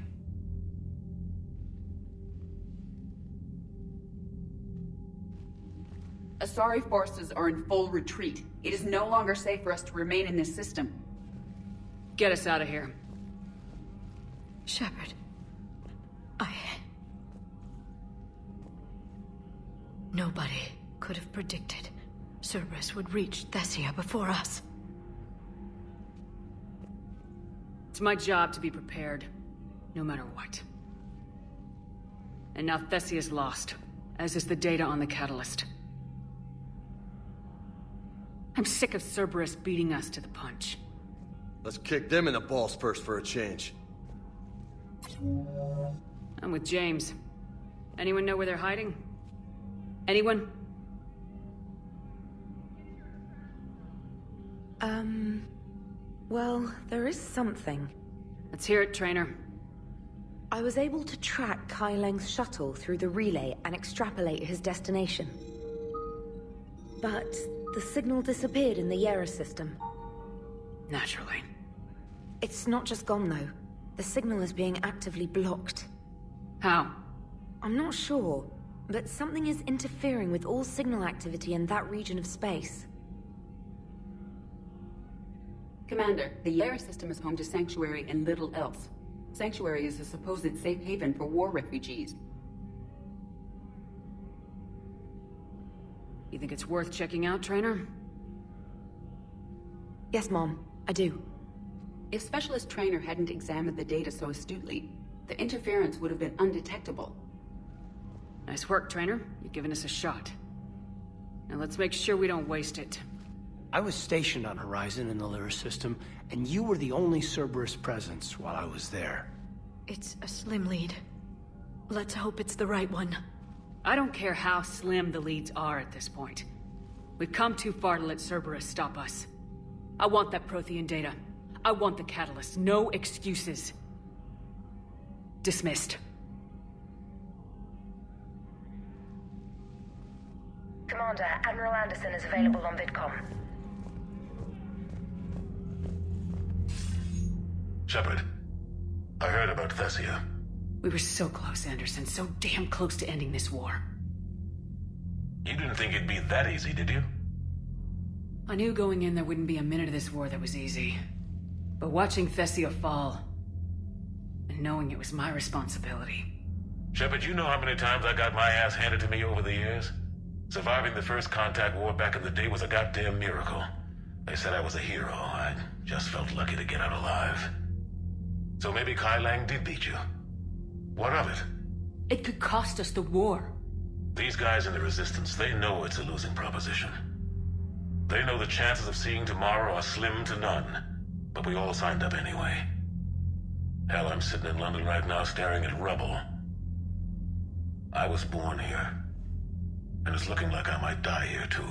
Asari forces are in full retreat. It is no longer safe for us to remain in this system. Get us out of here. Shepard. Nobody could have predicted Cerberus would reach Thessia before us. It's my job to be prepared, no matter what. And now Thessia's lost, as is the data on the catalyst. I'm sick of Cerberus beating us to the punch. Let's kick them in the balls first for a change. I'm with James. Anyone know where they're hiding? Anyone? Well, there is something. Let's hear it, Trainer. I was able to track Kai Leng's shuttle through the relay and extrapolate his destination. But the signal disappeared in the Yera system. Naturally. It's not just gone, though. The signal is being actively blocked. How? I'm not sure, but something is interfering with all signal activity in that region of space. Commander, the Yera system is home to Sanctuary and little else. Sanctuary is a supposed safe haven for war refugees. You think it's worth checking out, Trainer? Yes, Mom, I do. If Specialist Trainer hadn't examined the data so astutely, the interference would have been undetectable. Nice work, Trainer. You've given us a shot. Now let's make sure we don't waste it. I was stationed on Horizon in the Lyra system, and you were the only Cerberus presence while I was there. It's a slim lead. Let's hope it's the right one. I don't care how slim the leads are at this point. We've come too far to let Cerberus stop us. I want that Prothean data. I want the catalyst. No excuses. Dismissed. Commander, Admiral Anderson is available on VidCom. Shepard, I heard about Thessia. We were so close, Anderson. So damn close to ending this war. You didn't think it'd be that easy, did you? I knew going in there wouldn't be a minute of this war that was easy. But watching Thessia fall, and knowing it was my responsibility. Shepard, you know how many times I got my ass handed to me over the years? Surviving the first contact war back in the day was a goddamn miracle. They said I was a hero. I just felt lucky to get out alive. So maybe Kai Lang did beat you. What of it? It could cost us the war. These guys in the Resistance, they know it's a losing proposition. They know the chances of seeing tomorrow are slim to none. But we all signed up anyway. Hell, I'm sitting in London right now staring at rubble. I was born here. And it's looking like I might die here too.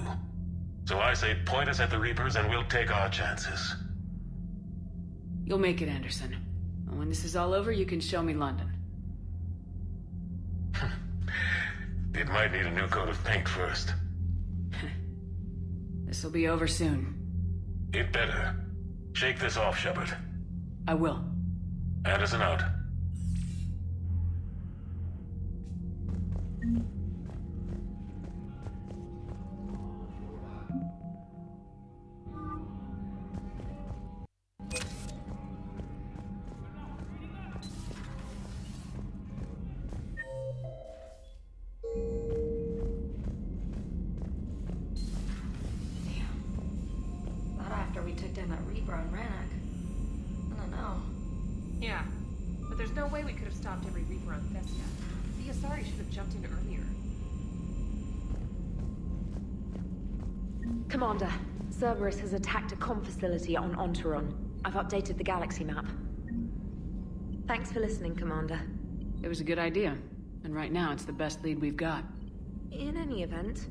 So I say point us at the Reapers and we'll take our chances. You'll make it, Anderson. And when this is all over, you can show me London. It might need a new coat of paint first. This'll be over soon. It better. Shake this off, Shepard. I will. Anderson out. Not after we took down that Reaper on Rannoch. I don't know. Yeah, but there's no way we could have stopped every Reaper on Thessia. The Asari should have jumped in earlier. Commander, Cerberus has attacked a comm facility on Ontaron. I've updated the galaxy map. Thanks for listening, Commander. It was a good idea. And right now, it's the best lead we've got. In any event,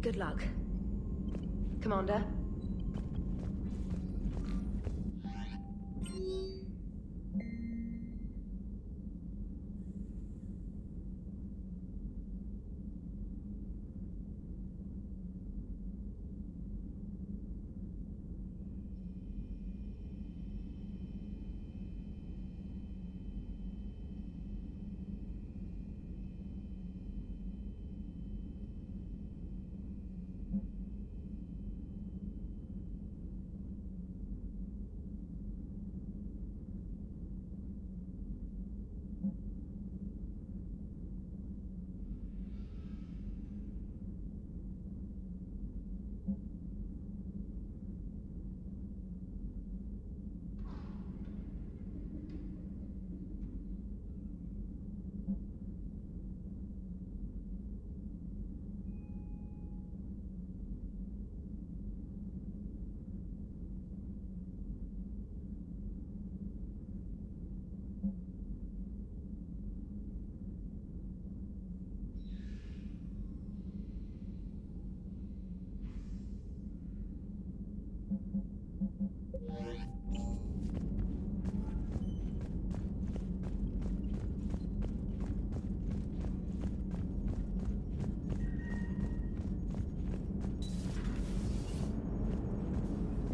good luck. Commander?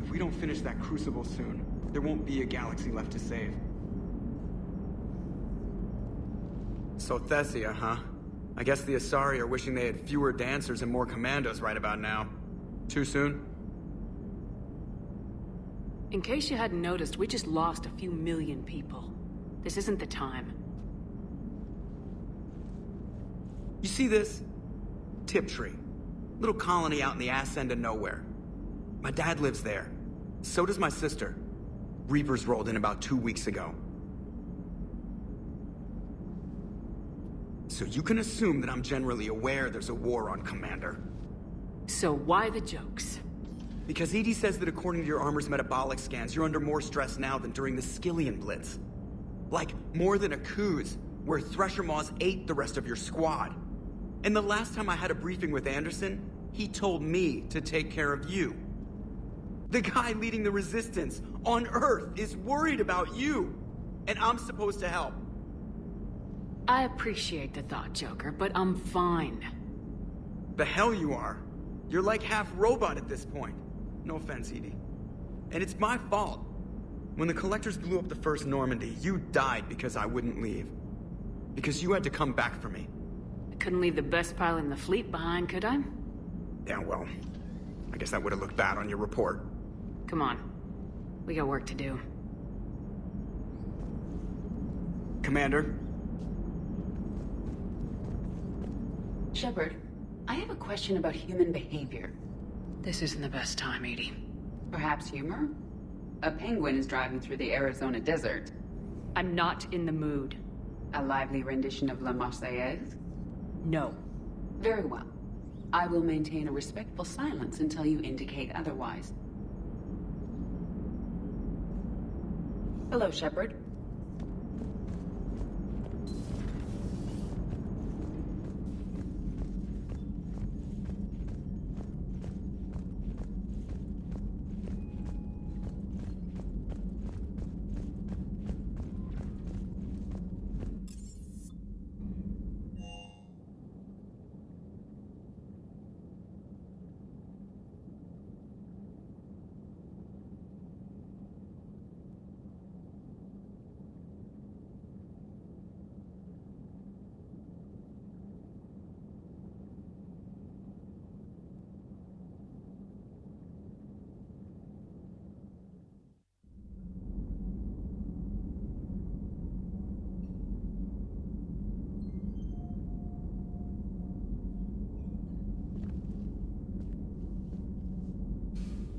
If we don't finish that crucible soon, there won't be a galaxy left to save. So Thessia, huh? I guess the Asari are wishing they had fewer dancers and more commandos right about now. Too soon? In case you hadn't noticed, we just lost a few million people. This isn't the time. You see this? Tiptree. Little colony out in the ass end of nowhere. My dad lives there. So does my sister. Reapers rolled in about 2 weeks ago. So you can assume that I'm generally aware there's a war on, Commander. So why the jokes? Because EDI says that according to your armor's metabolic scans, you're under more stress now than during the Skillian Blitz. Like, more than a Kuz, where Thresher Maws ate the rest of your squad. And the last time I had a briefing with Anderson, he told me to take care of you. The guy leading the resistance on Earth is worried about you. And I'm supposed to help. I appreciate the thought, Joker, but I'm fine. The hell you are. You're like half robot at this point. No offense, Edie. And it's my fault. When the Collectors blew up the first Normandy, you died because I wouldn't leave. Because you had to come back for me. I couldn't leave the best pilot in the fleet behind, could I? Yeah, well, I guess that would have looked bad on your report. Come on. We got work to do. Commander? Shepard, I have a question about human behavior. This isn't the best time, Edie. Perhaps humor? A penguin is driving through the Arizona desert. I'm not in the mood. A lively rendition of La Marseillaise? No. Very well. I will maintain a respectful silence until you indicate otherwise. Hello, Shepard.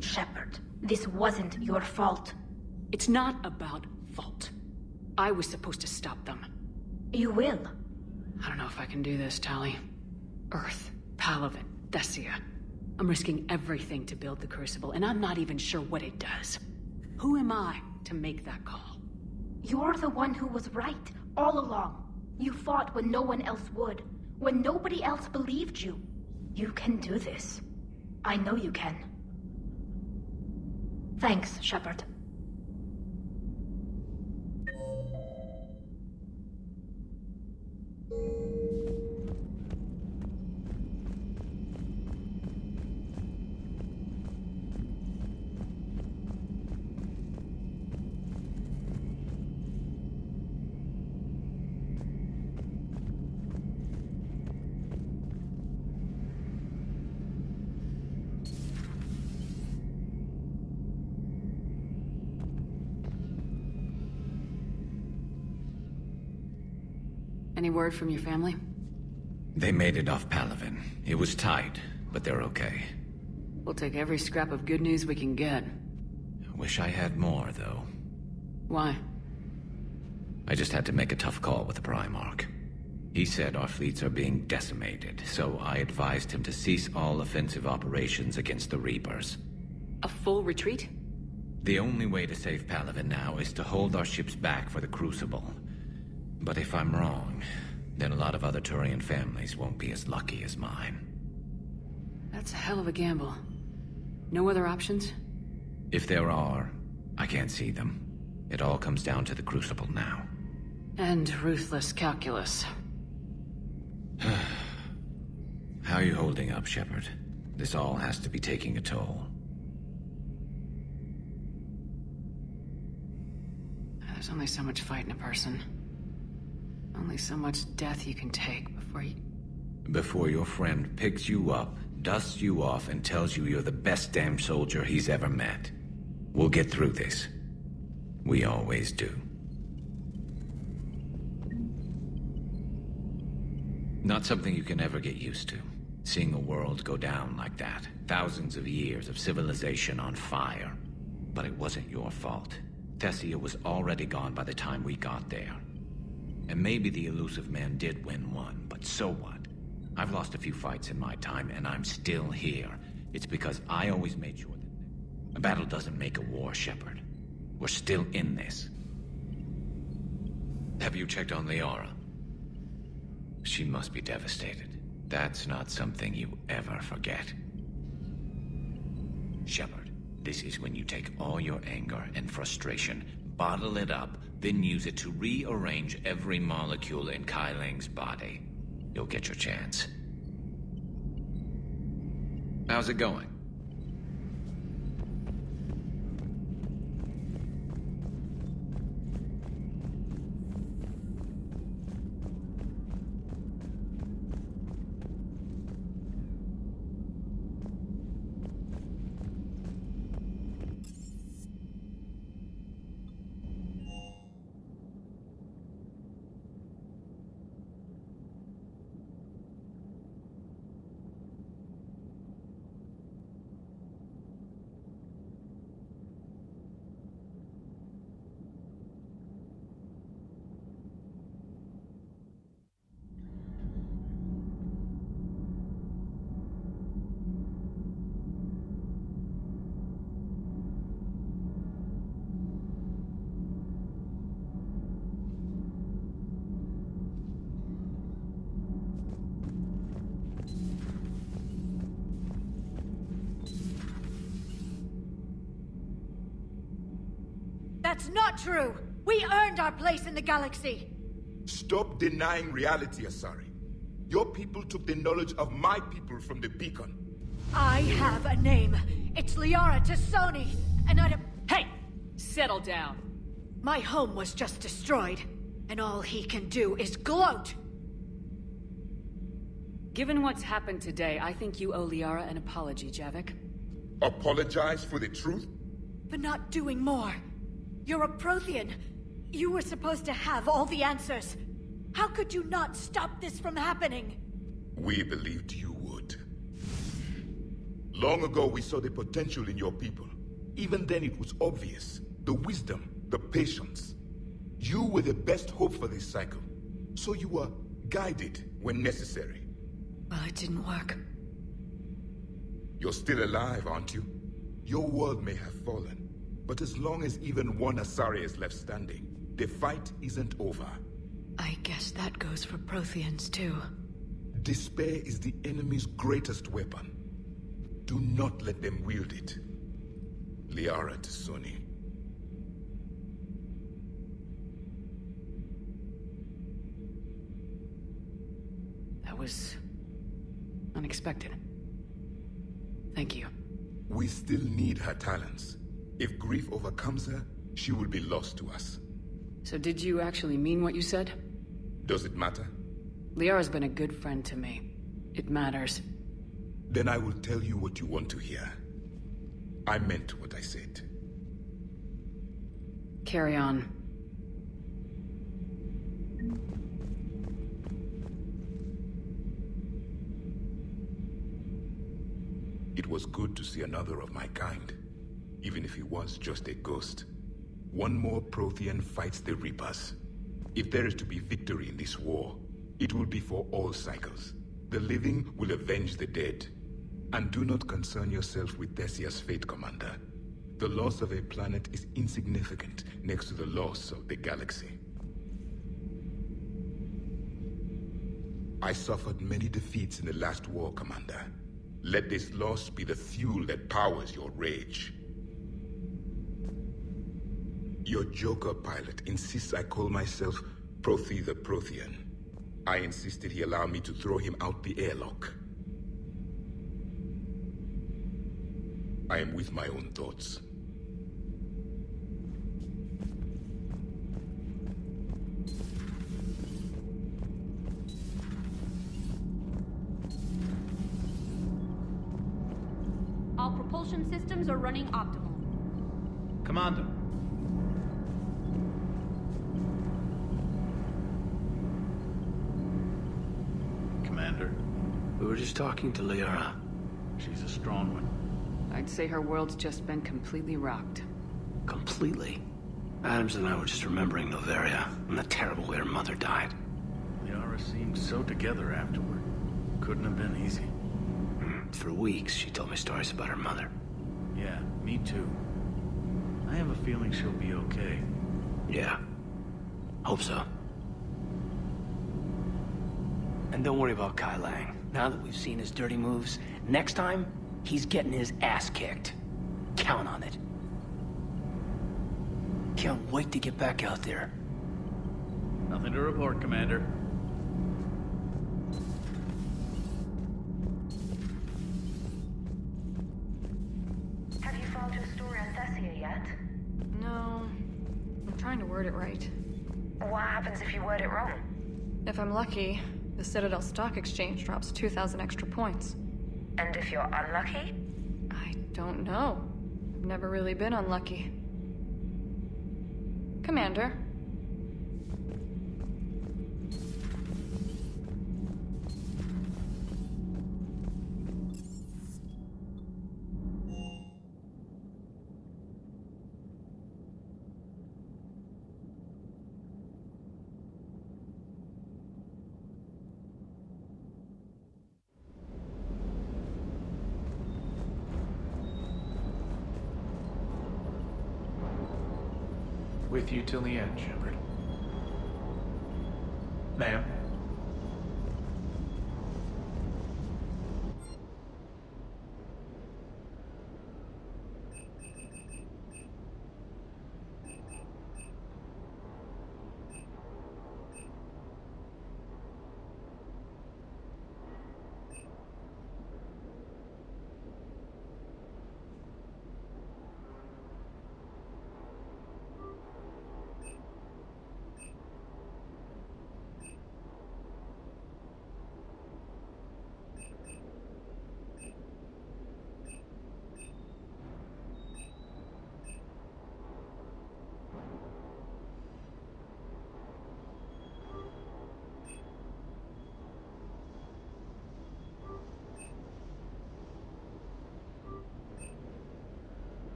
Shepard, this wasn't your fault. It's not about fault. I was supposed to stop them. You will. I don't know if I can do this, Tali. Earth, Palaven, Thessia. I'm risking everything to build the Crucible, and I'm not even sure what it does. Who am I to make that call? You're the one who was right, all along. You fought when no one else would, when nobody else believed you. You can do this. I know you can. Thanks, Shepard. Any word from your family? They made it off Palaven. It was tight, but they're okay. We'll take every scrap of good news we can get. Wish I had more, though. Why? I just had to make a tough call with the Primarch. He said our fleets are being decimated, so I advised him to cease all offensive operations against the Reapers. A full retreat? The only way to save Palaven now is to hold our ships back for the Crucible. But if I'm wrong, then a lot of other Turian families won't be as lucky as mine. That's a hell of a gamble. No other options? If there are, I can't see them. It all comes down to the Crucible now. And ruthless calculus. How are you holding up, Shepard? This all has to be taking a toll. There's only so much fight in a person. Only so much death you can take Before your friend picks you up, dusts you off, and tells you you're the best damn soldier he's ever met. We'll get through this. We always do. Not something you can ever get used to. Seeing a world go down like that. Thousands of years of civilization on fire. But it wasn't your fault. Thessia was already gone by the time we got there. And maybe the elusive man did win one, but so what? I've lost a few fights in my time, and I'm still here. It's because I always made sure that... A battle doesn't make a war, Shepard. We're still in this. Have you checked on Liara? She must be devastated. That's not something you ever forget. Shepard, This is when you take all your anger and frustration, bottle it up, then use it to rearrange every molecule in Kai Ling's body. You'll get your chance. How's it going? That's not true! We earned our place in the galaxy! Stop denying reality, Asari. Your people took the knowledge of my people from the beacon. I have a name. It's Liara Tassoni, and I don't... Hey! Settle down. My home was just destroyed, and all he can do is gloat! Given what's happened today, I think you owe Liara an apology, Javik. Apologize for the truth? For not doing more. You're a Prothean. You were supposed to have all the answers. How could you not stop this from happening? We believed you would. Long ago, we saw the potential in your people. Even then, it was obvious. The wisdom, the patience. You were the best hope for this cycle. So you were guided when necessary. Well, it didn't work. You're still alive, aren't you? Your world may have fallen. But as long as even one Asari is left standing, the fight isn't over. I guess that goes for Protheans, too. Despair is the enemy's greatest weapon. Do not let them wield it. Liara Tassoni. That was... unexpected. Thank you. We still need her talents. If grief overcomes her, she will be lost to us. So did you actually mean what you said? Does it matter? Liara's been a good friend to me. It matters. Then I will tell you what you want to hear. I meant what I said. Carry on. It was good to see another of my kind. Even if he was just a ghost. One more Prothean fights the Reapers. If there is to be victory in this war, it will be for all cycles. The living will avenge the dead. And do not concern yourself with Thessia's fate, Commander. The loss of a planet is insignificant next to the loss of the galaxy. I suffered many defeats in the last war, Commander. Let this loss be the fuel that powers your rage. Your Joker pilot insists I call myself Prothe the Prothean. I insisted he allow me to throw him out the airlock. I am with my own thoughts. All propulsion systems are running optimal. Commander. Commander. We were just talking to Liara. She's a strong one. I'd say her world's just been completely rocked. Completely. Adams and I were just remembering Noveria and the terrible way her mother died. Liara seemed so together afterward. Couldn't have been easy. For weeks, she told me stories about her mother. Yeah, me too. I have a feeling she'll be okay. Yeah. Hope so. And don't worry about Kai Lang. Now that we've seen his dirty moves, next time, he's getting his ass kicked. count on it. Can't wait to get back out there. Nothing to report, Commander. Have you filed your story on Thessia yet? No. I'm trying to word it right. What happens if you word it wrong? If I'm lucky, the Citadel Stock Exchange drops 2,000 extra points. And if you're unlucky? I don't know. I've never really been unlucky. Commander. With you till the end, Shepard. Ma'am?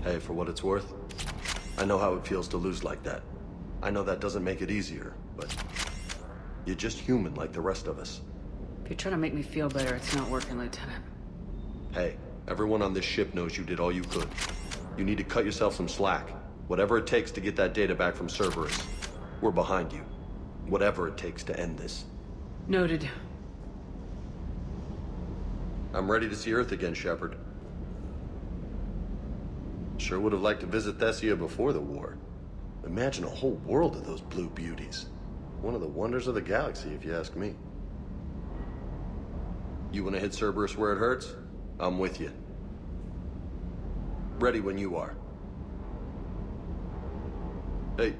Hey, for what it's worth, I know how it feels to lose like that. I know that doesn't make it easier, but you're just human like the rest of us. If you're trying to make me feel better, it's not working, Lieutenant. Hey, everyone on this ship knows you did all you could. You need to cut yourself some slack. Whatever it takes to get that data back from Cerberus. We're behind you. Whatever it takes to end this. Noted. I'm ready to see Earth again, Shepard. Sure would have liked to visit Thessia before the war. Imagine a whole world of those blue beauties. One of the wonders of the galaxy, if you ask me. You want to hit Cerberus where it hurts? I'm with you. Ready when you are. Hey.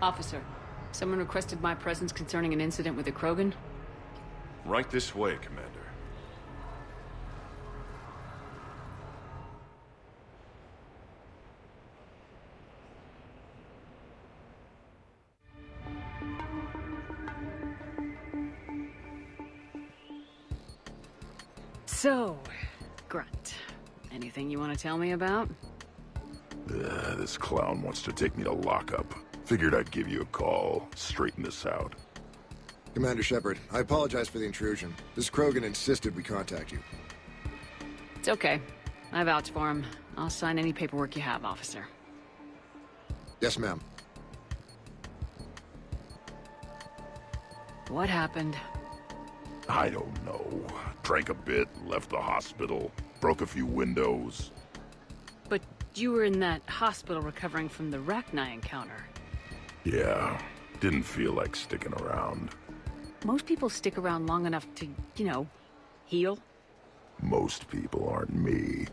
Officer, someone requested my presence concerning an incident with the Krogan? Right this way, Commander. So, Grunt, anything you want to tell me about? This clown wants to take me to lockup. Figured I'd give you a call, straighten this out. Commander Shepard, I apologize for the intrusion. This Krogan insisted we contact you. It's okay. I vouch for him. I'll sign any paperwork you have, officer. Yes, ma'am. What happened? I don't know. Drank a bit, left the hospital, broke a few windows. But you were in that hospital recovering from the Rachni encounter. Yeah, didn't feel like sticking around. Most people stick around long enough to, you know, heal. Most people aren't me.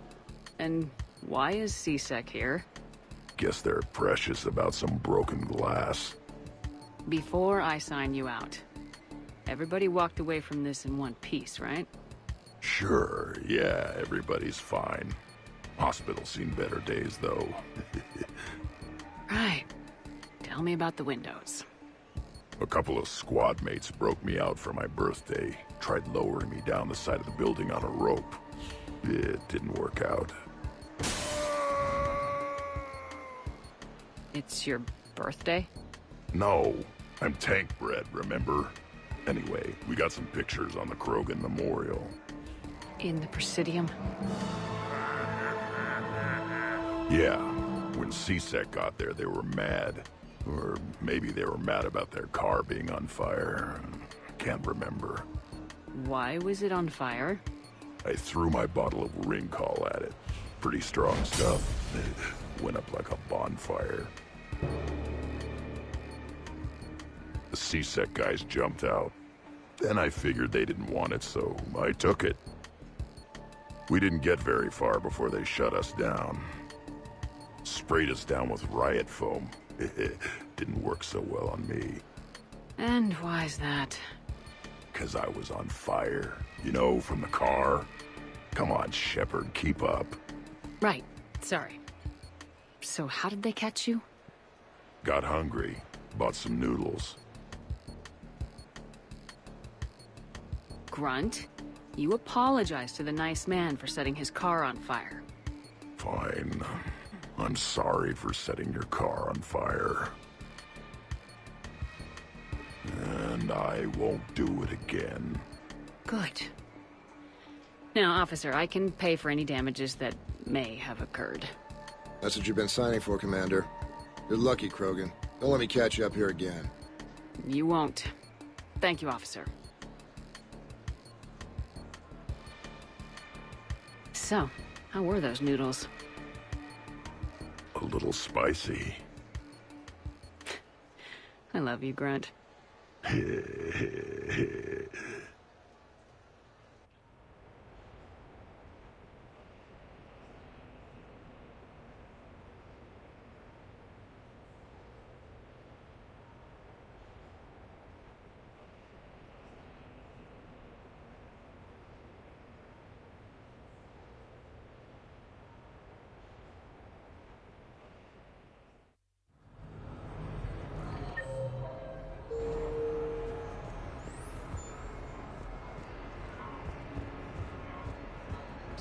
And Why is C-Sec here? Guess they're precious about some broken glass. Before I sign you out, everybody walked away from this in one piece, right? Sure, yeah, everybody's fine. Hospital's seen better days, though. Right. Tell me about the windows. A couple of squad mates broke me out for my birthday. Tried lowering me down the side of the building on a rope. It didn't work out. It's your birthday? No, I'm tank bred, remember? Anyway, we got some pictures on the Krogan Memorial. In the Presidium? Yeah, when C-Sec got there, they were mad. Or maybe they were mad about their car being on fire. Can't remember. Why was it on fire? I threw my bottle of Ringcall at it. Pretty strong stuff. It went up like a bonfire. The C-Sec guys jumped out. Then I figured they didn't want it, so I took it. We didn't get very far before they shut us down. Sprayed us down with riot foam. Didn't work so well on me. And why's that? 'Cause I was on fire. You know, from the car. Come on, Shepard, keep up. Right. Sorry. So how did they catch you? Got hungry. Bought some noodles. Grunt, you apologized to the nice man for setting his car on fire. Fine. I'm sorry for setting your car on fire. And I won't do it again. Good. Now, officer, I can pay for any damages that may have occurred. That's what you've been signing for, Commander. You're lucky, Krogan. Don't let me catch you up here again. You won't. Thank you, officer. So, how were those noodles? A little spicy. I love you, Grunt.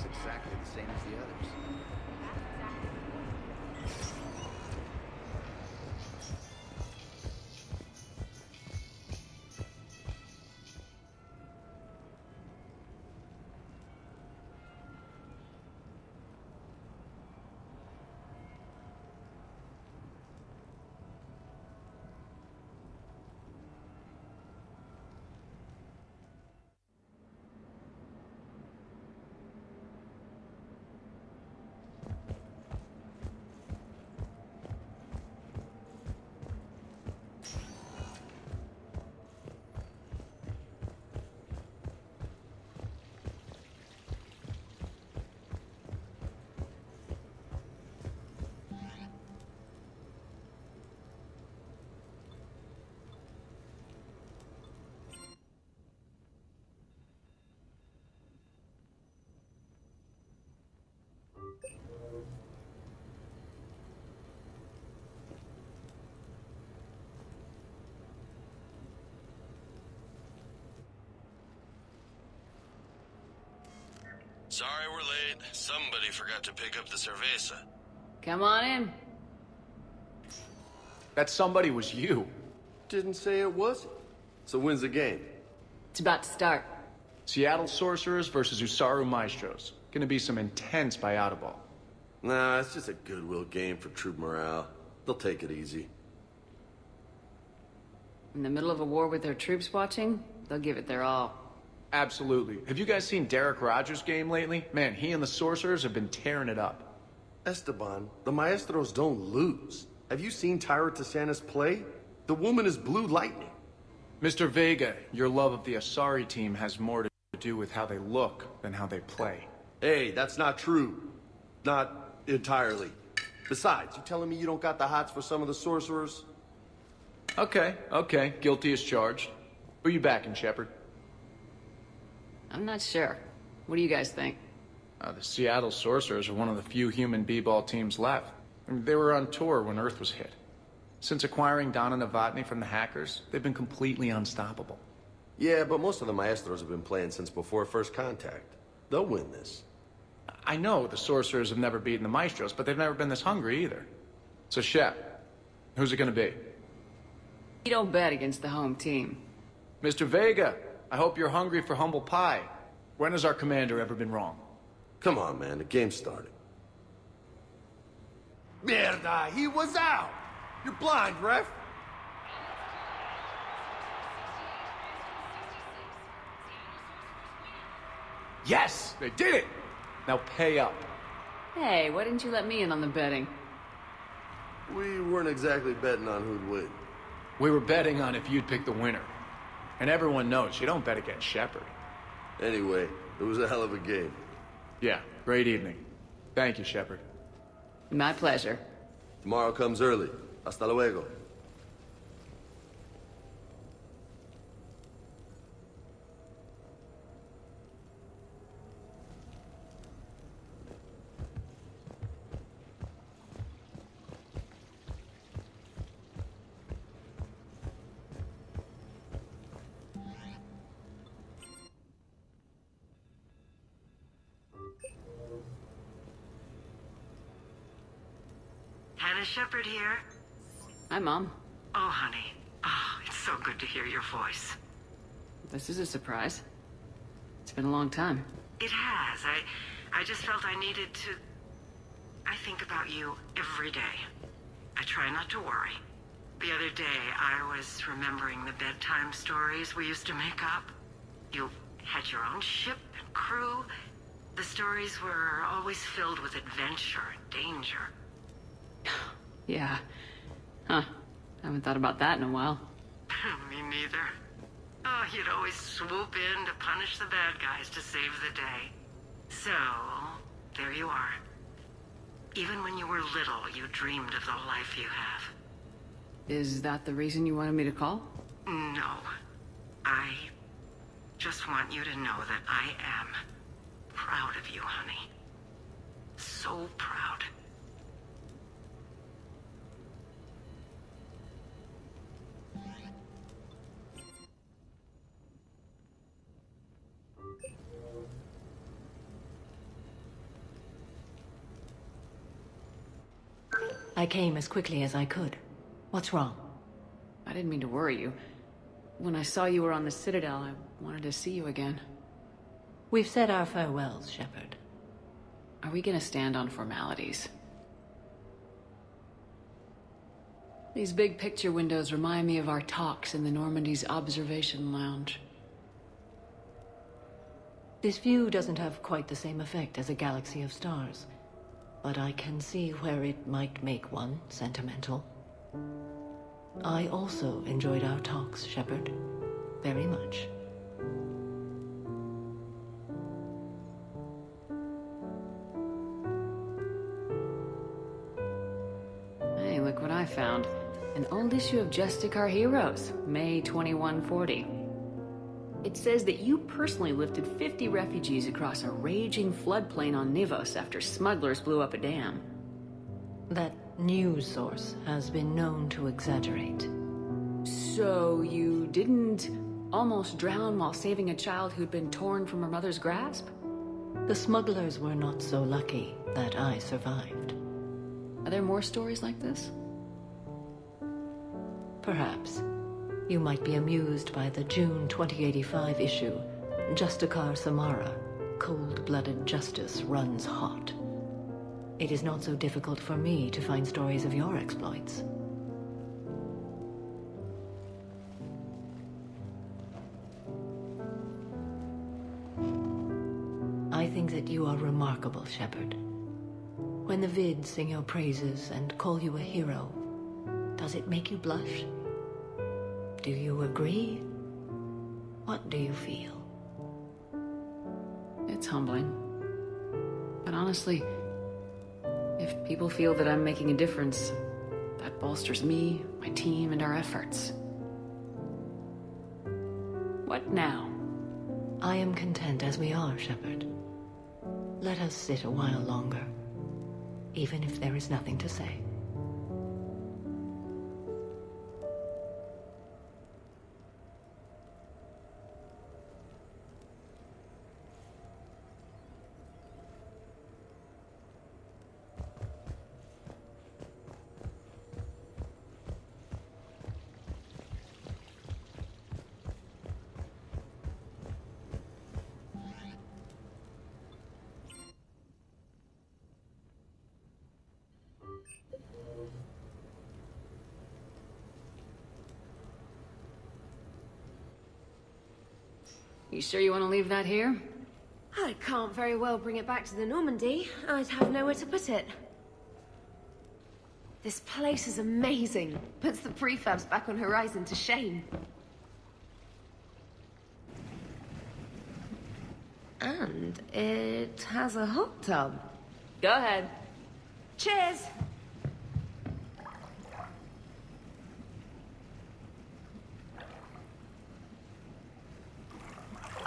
Exactly the same as the others. Sorry we're late. Somebody forgot to pick up the cerveza. Come on in. That somebody was you. Didn't say it wasn't. So when's the game? It's about to start. Seattle Sorcerers versus Usaru Maestros. Gonna be some intense buyout ball. Nah, it's just a goodwill game for troop morale. They'll take it easy. In the middle of a war with their troops watching, they'll give it their all. Absolutely. Have you guys seen Derek Rogers' game lately? Man, he and the Sorcerers have been tearing it up. Esteban, the Maestros don't lose. Have you seen Tyra Tassanis play? The woman is blue lightning. Mr. Vega, your love of the Asari team has more to do with how they look than how they play. Hey, that's not true. Not entirely. Besides, you telling me you don't got the hots for some of the sorcerers? Okay. Guilty as charged. Who you backing, Shepard? I'm not sure. What do you guys think? The Seattle Sorcerers are one of the few human b-ball teams left. I mean, they were on tour when Earth was hit. Since acquiring Donna Novotny from the hackers, they've been completely unstoppable. Yeah, but most of the Maestros have been playing since before first contact. They'll win this. I know the Sorcerers have never beaten the Maestros, but they've never been this hungry either. So, Shep, who's it gonna be? You don't bet against the home team. Mr. Vega, I hope you're hungry for humble pie. When has our commander ever been wrong? Come on, man, the game started. Mierda, he was out! You're blind, ref! Yes, they did it! Now pay up. Hey, why didn't you let me in on the betting? We weren't exactly betting on who'd win. We were betting on if you'd pick the winner. And everyone knows you don't bet against Shepard. Anyway, it was a hell of a game. Yeah, great evening. Thank you, Shepard. My pleasure. Tomorrow comes early. Hasta luego. Hannah Shepard here. Hi, Mom. Oh, honey. Oh, it's so good to hear your voice. This is a surprise. It's been a long time. It has. I just felt I needed to... I think about you every day. I try not to worry. The other day, I was remembering the bedtime stories we used to make up. You had your own ship and crew. The stories were always filled with adventure and danger. Yeah. Huh. Haven't thought about that in a while. Me neither. Oh, you'd always swoop in to punish the bad guys to save the day. So, there you are. Even when you were little, you dreamed of the life you have. Is that the reason you wanted me to call? No. I just want you to know that I am proud of you, honey. So proud. I came as quickly as I could. What's wrong? I didn't mean to worry you. When I saw you were on the Citadel, I wanted to see you again. We've said our farewells, Shepard. Are we gonna stand on formalities? These big picture windows remind me of our talks in the Normandy's observation lounge. This view doesn't have quite the same effect as a galaxy of stars, but I can see where it might make one sentimental. I also enjoyed our talks, Shepard. Very much. Hey, look what I found. An old issue of Justicar Heroes, May 2140. It says that you personally lifted 50 refugees across a raging floodplain on Nivos after smugglers blew up a dam. That news source has been known to exaggerate. So you didn't almost drown while saving a child who'd been torn from her mother's grasp? The smugglers were not so lucky that I survived. Are there more stories like this? Perhaps. You might be amused by the June 2085 issue, Justicar Samara, Cold-Blooded Justice Runs Hot. It is not so difficult for me to find stories of your exploits. I think that you are remarkable, Shepard. When the vids sing your praises and call you a hero, does it make you blush? Do you agree? What do you feel? It's humbling. But honestly, If people feel that I'm making a difference, that bolsters me, my team, and our efforts. What now? I am content as we are, Shepard. Let us sit a while longer, even if there is nothing to say. You sure you want to leave that here? I can't very well bring it back to the Normandy. I'd have nowhere to put it. This place is amazing. Puts the prefabs back on Horizon to shame. And it has a hot tub. Go ahead. Cheers!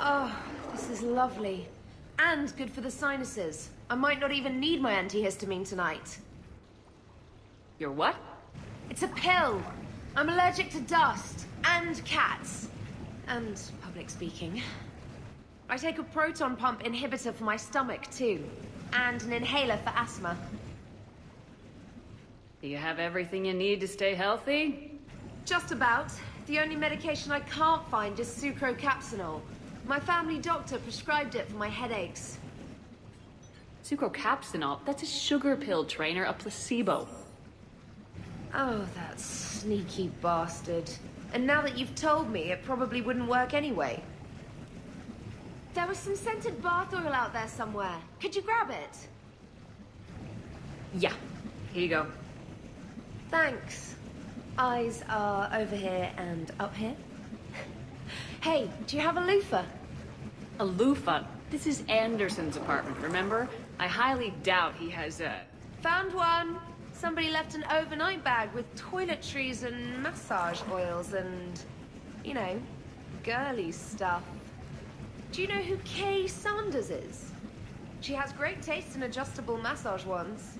Oh, this is lovely. And good for the sinuses. I might not even need my antihistamine tonight. Your what? It's a pill. I'm allergic to dust. And cats. And public speaking. I take a proton pump inhibitor for my stomach, too. And an inhaler for asthma. Do you have everything you need to stay healthy? Just about. The only medication I can't find is sucrocapsinol. My family doctor prescribed it for my headaches. Sucrocapsinol? That's a sugar pill, Trainer, a placebo. Oh, that sneaky bastard. And now that you've told me, it probably wouldn't work anyway. There was some scented bath oil out there somewhere. Could you grab it? Yeah. Here you go. Thanks. Eyes are over here and up here. Hey, do you have a loofah? A loofah? This is Anderson's apartment, remember? I highly doubt he has a... Found one. Somebody left an overnight bag with toiletries and massage oils and, you know, girly stuff. Do you know who Kay Sanders is? She has great taste in adjustable massage ones.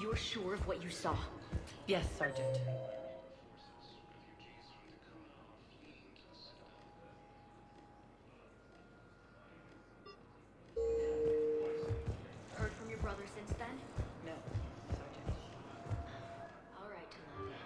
You're sure of what you saw? Yes, Sergeant. Heard from your brother since then? No, Sergeant. All right, Talavia.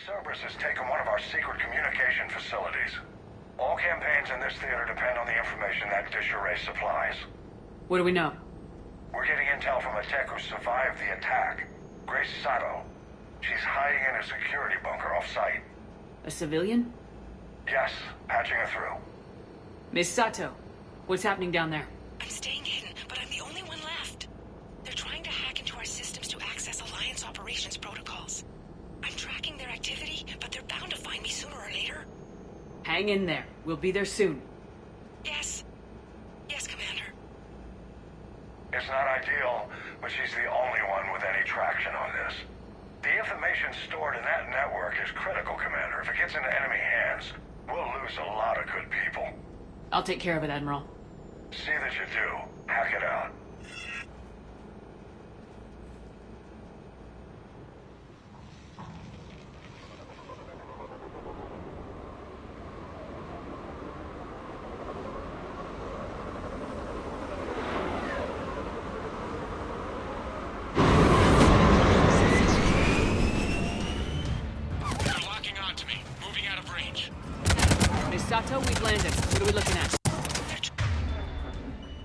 Cerberus has taken one of our secret communication facilities. All campaigns in this theater depend on the information that dish array supplies. What do we know? We're getting intel from a tech who survived the attack. Grace Sato. She's hiding in a security bunker off-site. A civilian? Yes, patching her through. Miss Sato, what's happening down there? I'm staying hidden, but I'm the only one left. They're trying to hack into our systems to access Alliance operations protocols. I'm tracking their activity, but they're bound to find me sooner or later. Hang in there. We'll be there soon. Yes. Yes, Commander. It's not ideal, but she's the only one with any traction on this. The information stored in that network is critical, Commander. If it gets into enemy hands, we'll lose a lot of good people. I'll take care of it, Admiral. See that you do. Hack it out. Sato, we've landed. What are we looking at?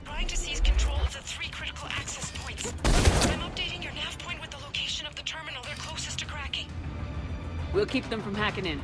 Trying to seize control of the 3 critical access points. I'm updating your nav point with the location of the terminal they're closest to cracking. We'll keep them from hacking in.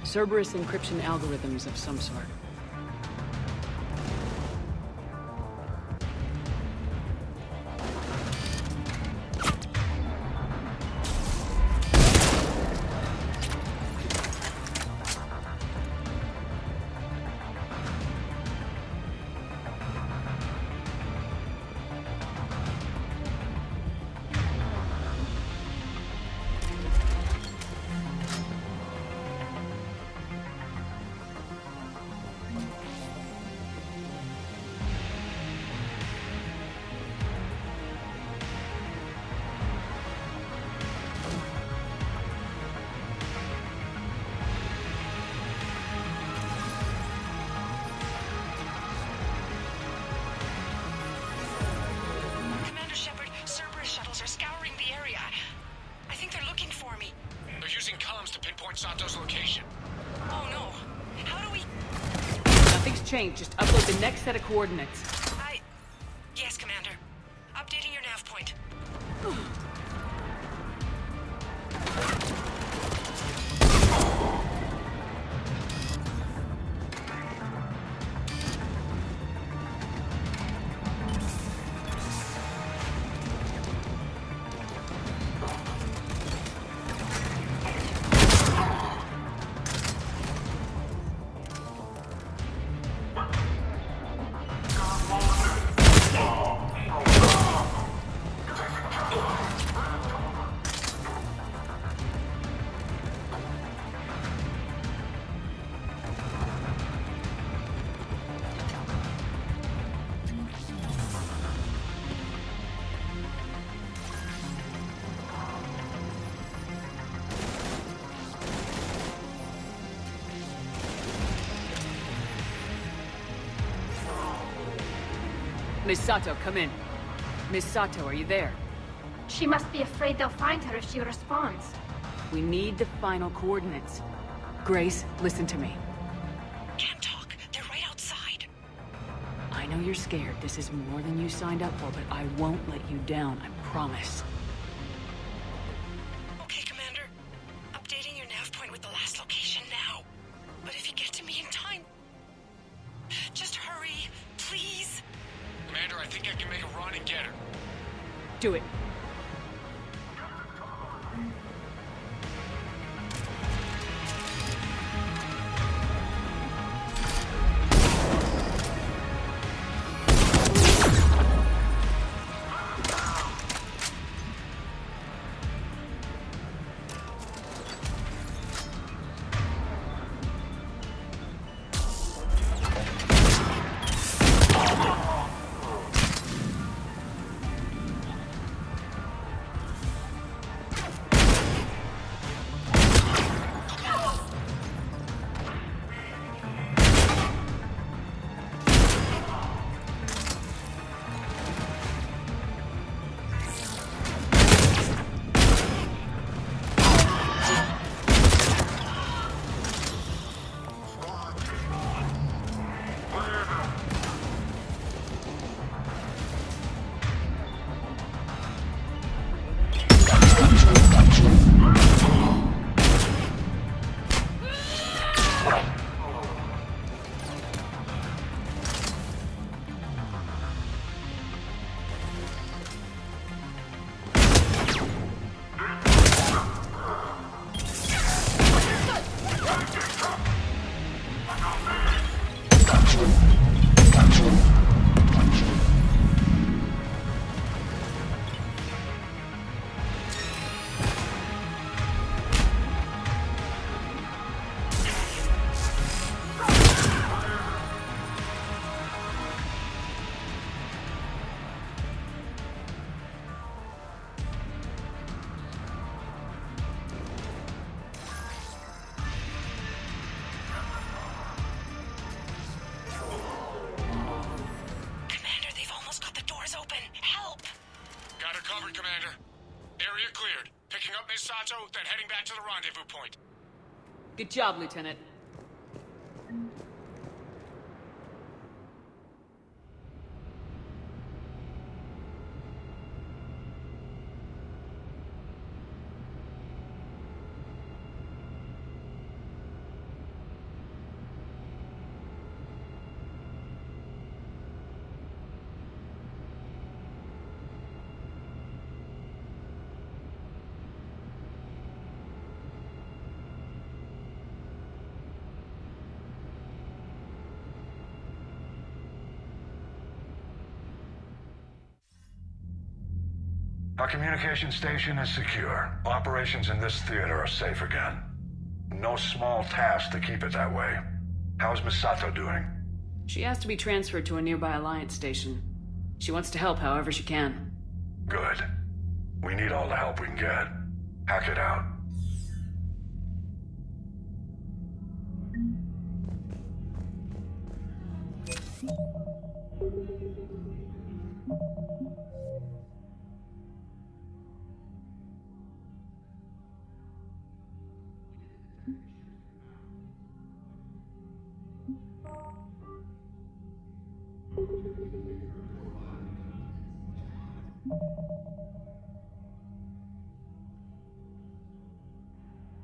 Cerberus encryption algorithms of some sort. Sato's location. Oh no. How do we... Nothing's changed. Just upload the next set of coordinates. Yes, Commander. Updating your nav point. Miss Sato, come in. Miss Sato, are you there? She must be afraid they'll find her if she responds. We need the final coordinates. Grace, listen to me. Can't talk. They're right outside. I know you're scared. This is more than you signed up for, but I won't let you down, I promise. Okay, Commander. Updating your nav point with the last location now. But if you get to me in time... just hurry, please. think I can make a run and get her. Do it. Covered, Commander. Area cleared. Picking up Miss Sato, then heading back to the rendezvous point. Good job, Lieutenant. Our communication station is secure. Operations in this theater are safe again. No small task to keep it that way. How's Miss Sato doing? She has to be transferred to a nearby Alliance station. She wants to help however she can. Good. We need all the help we can get. Hack it out.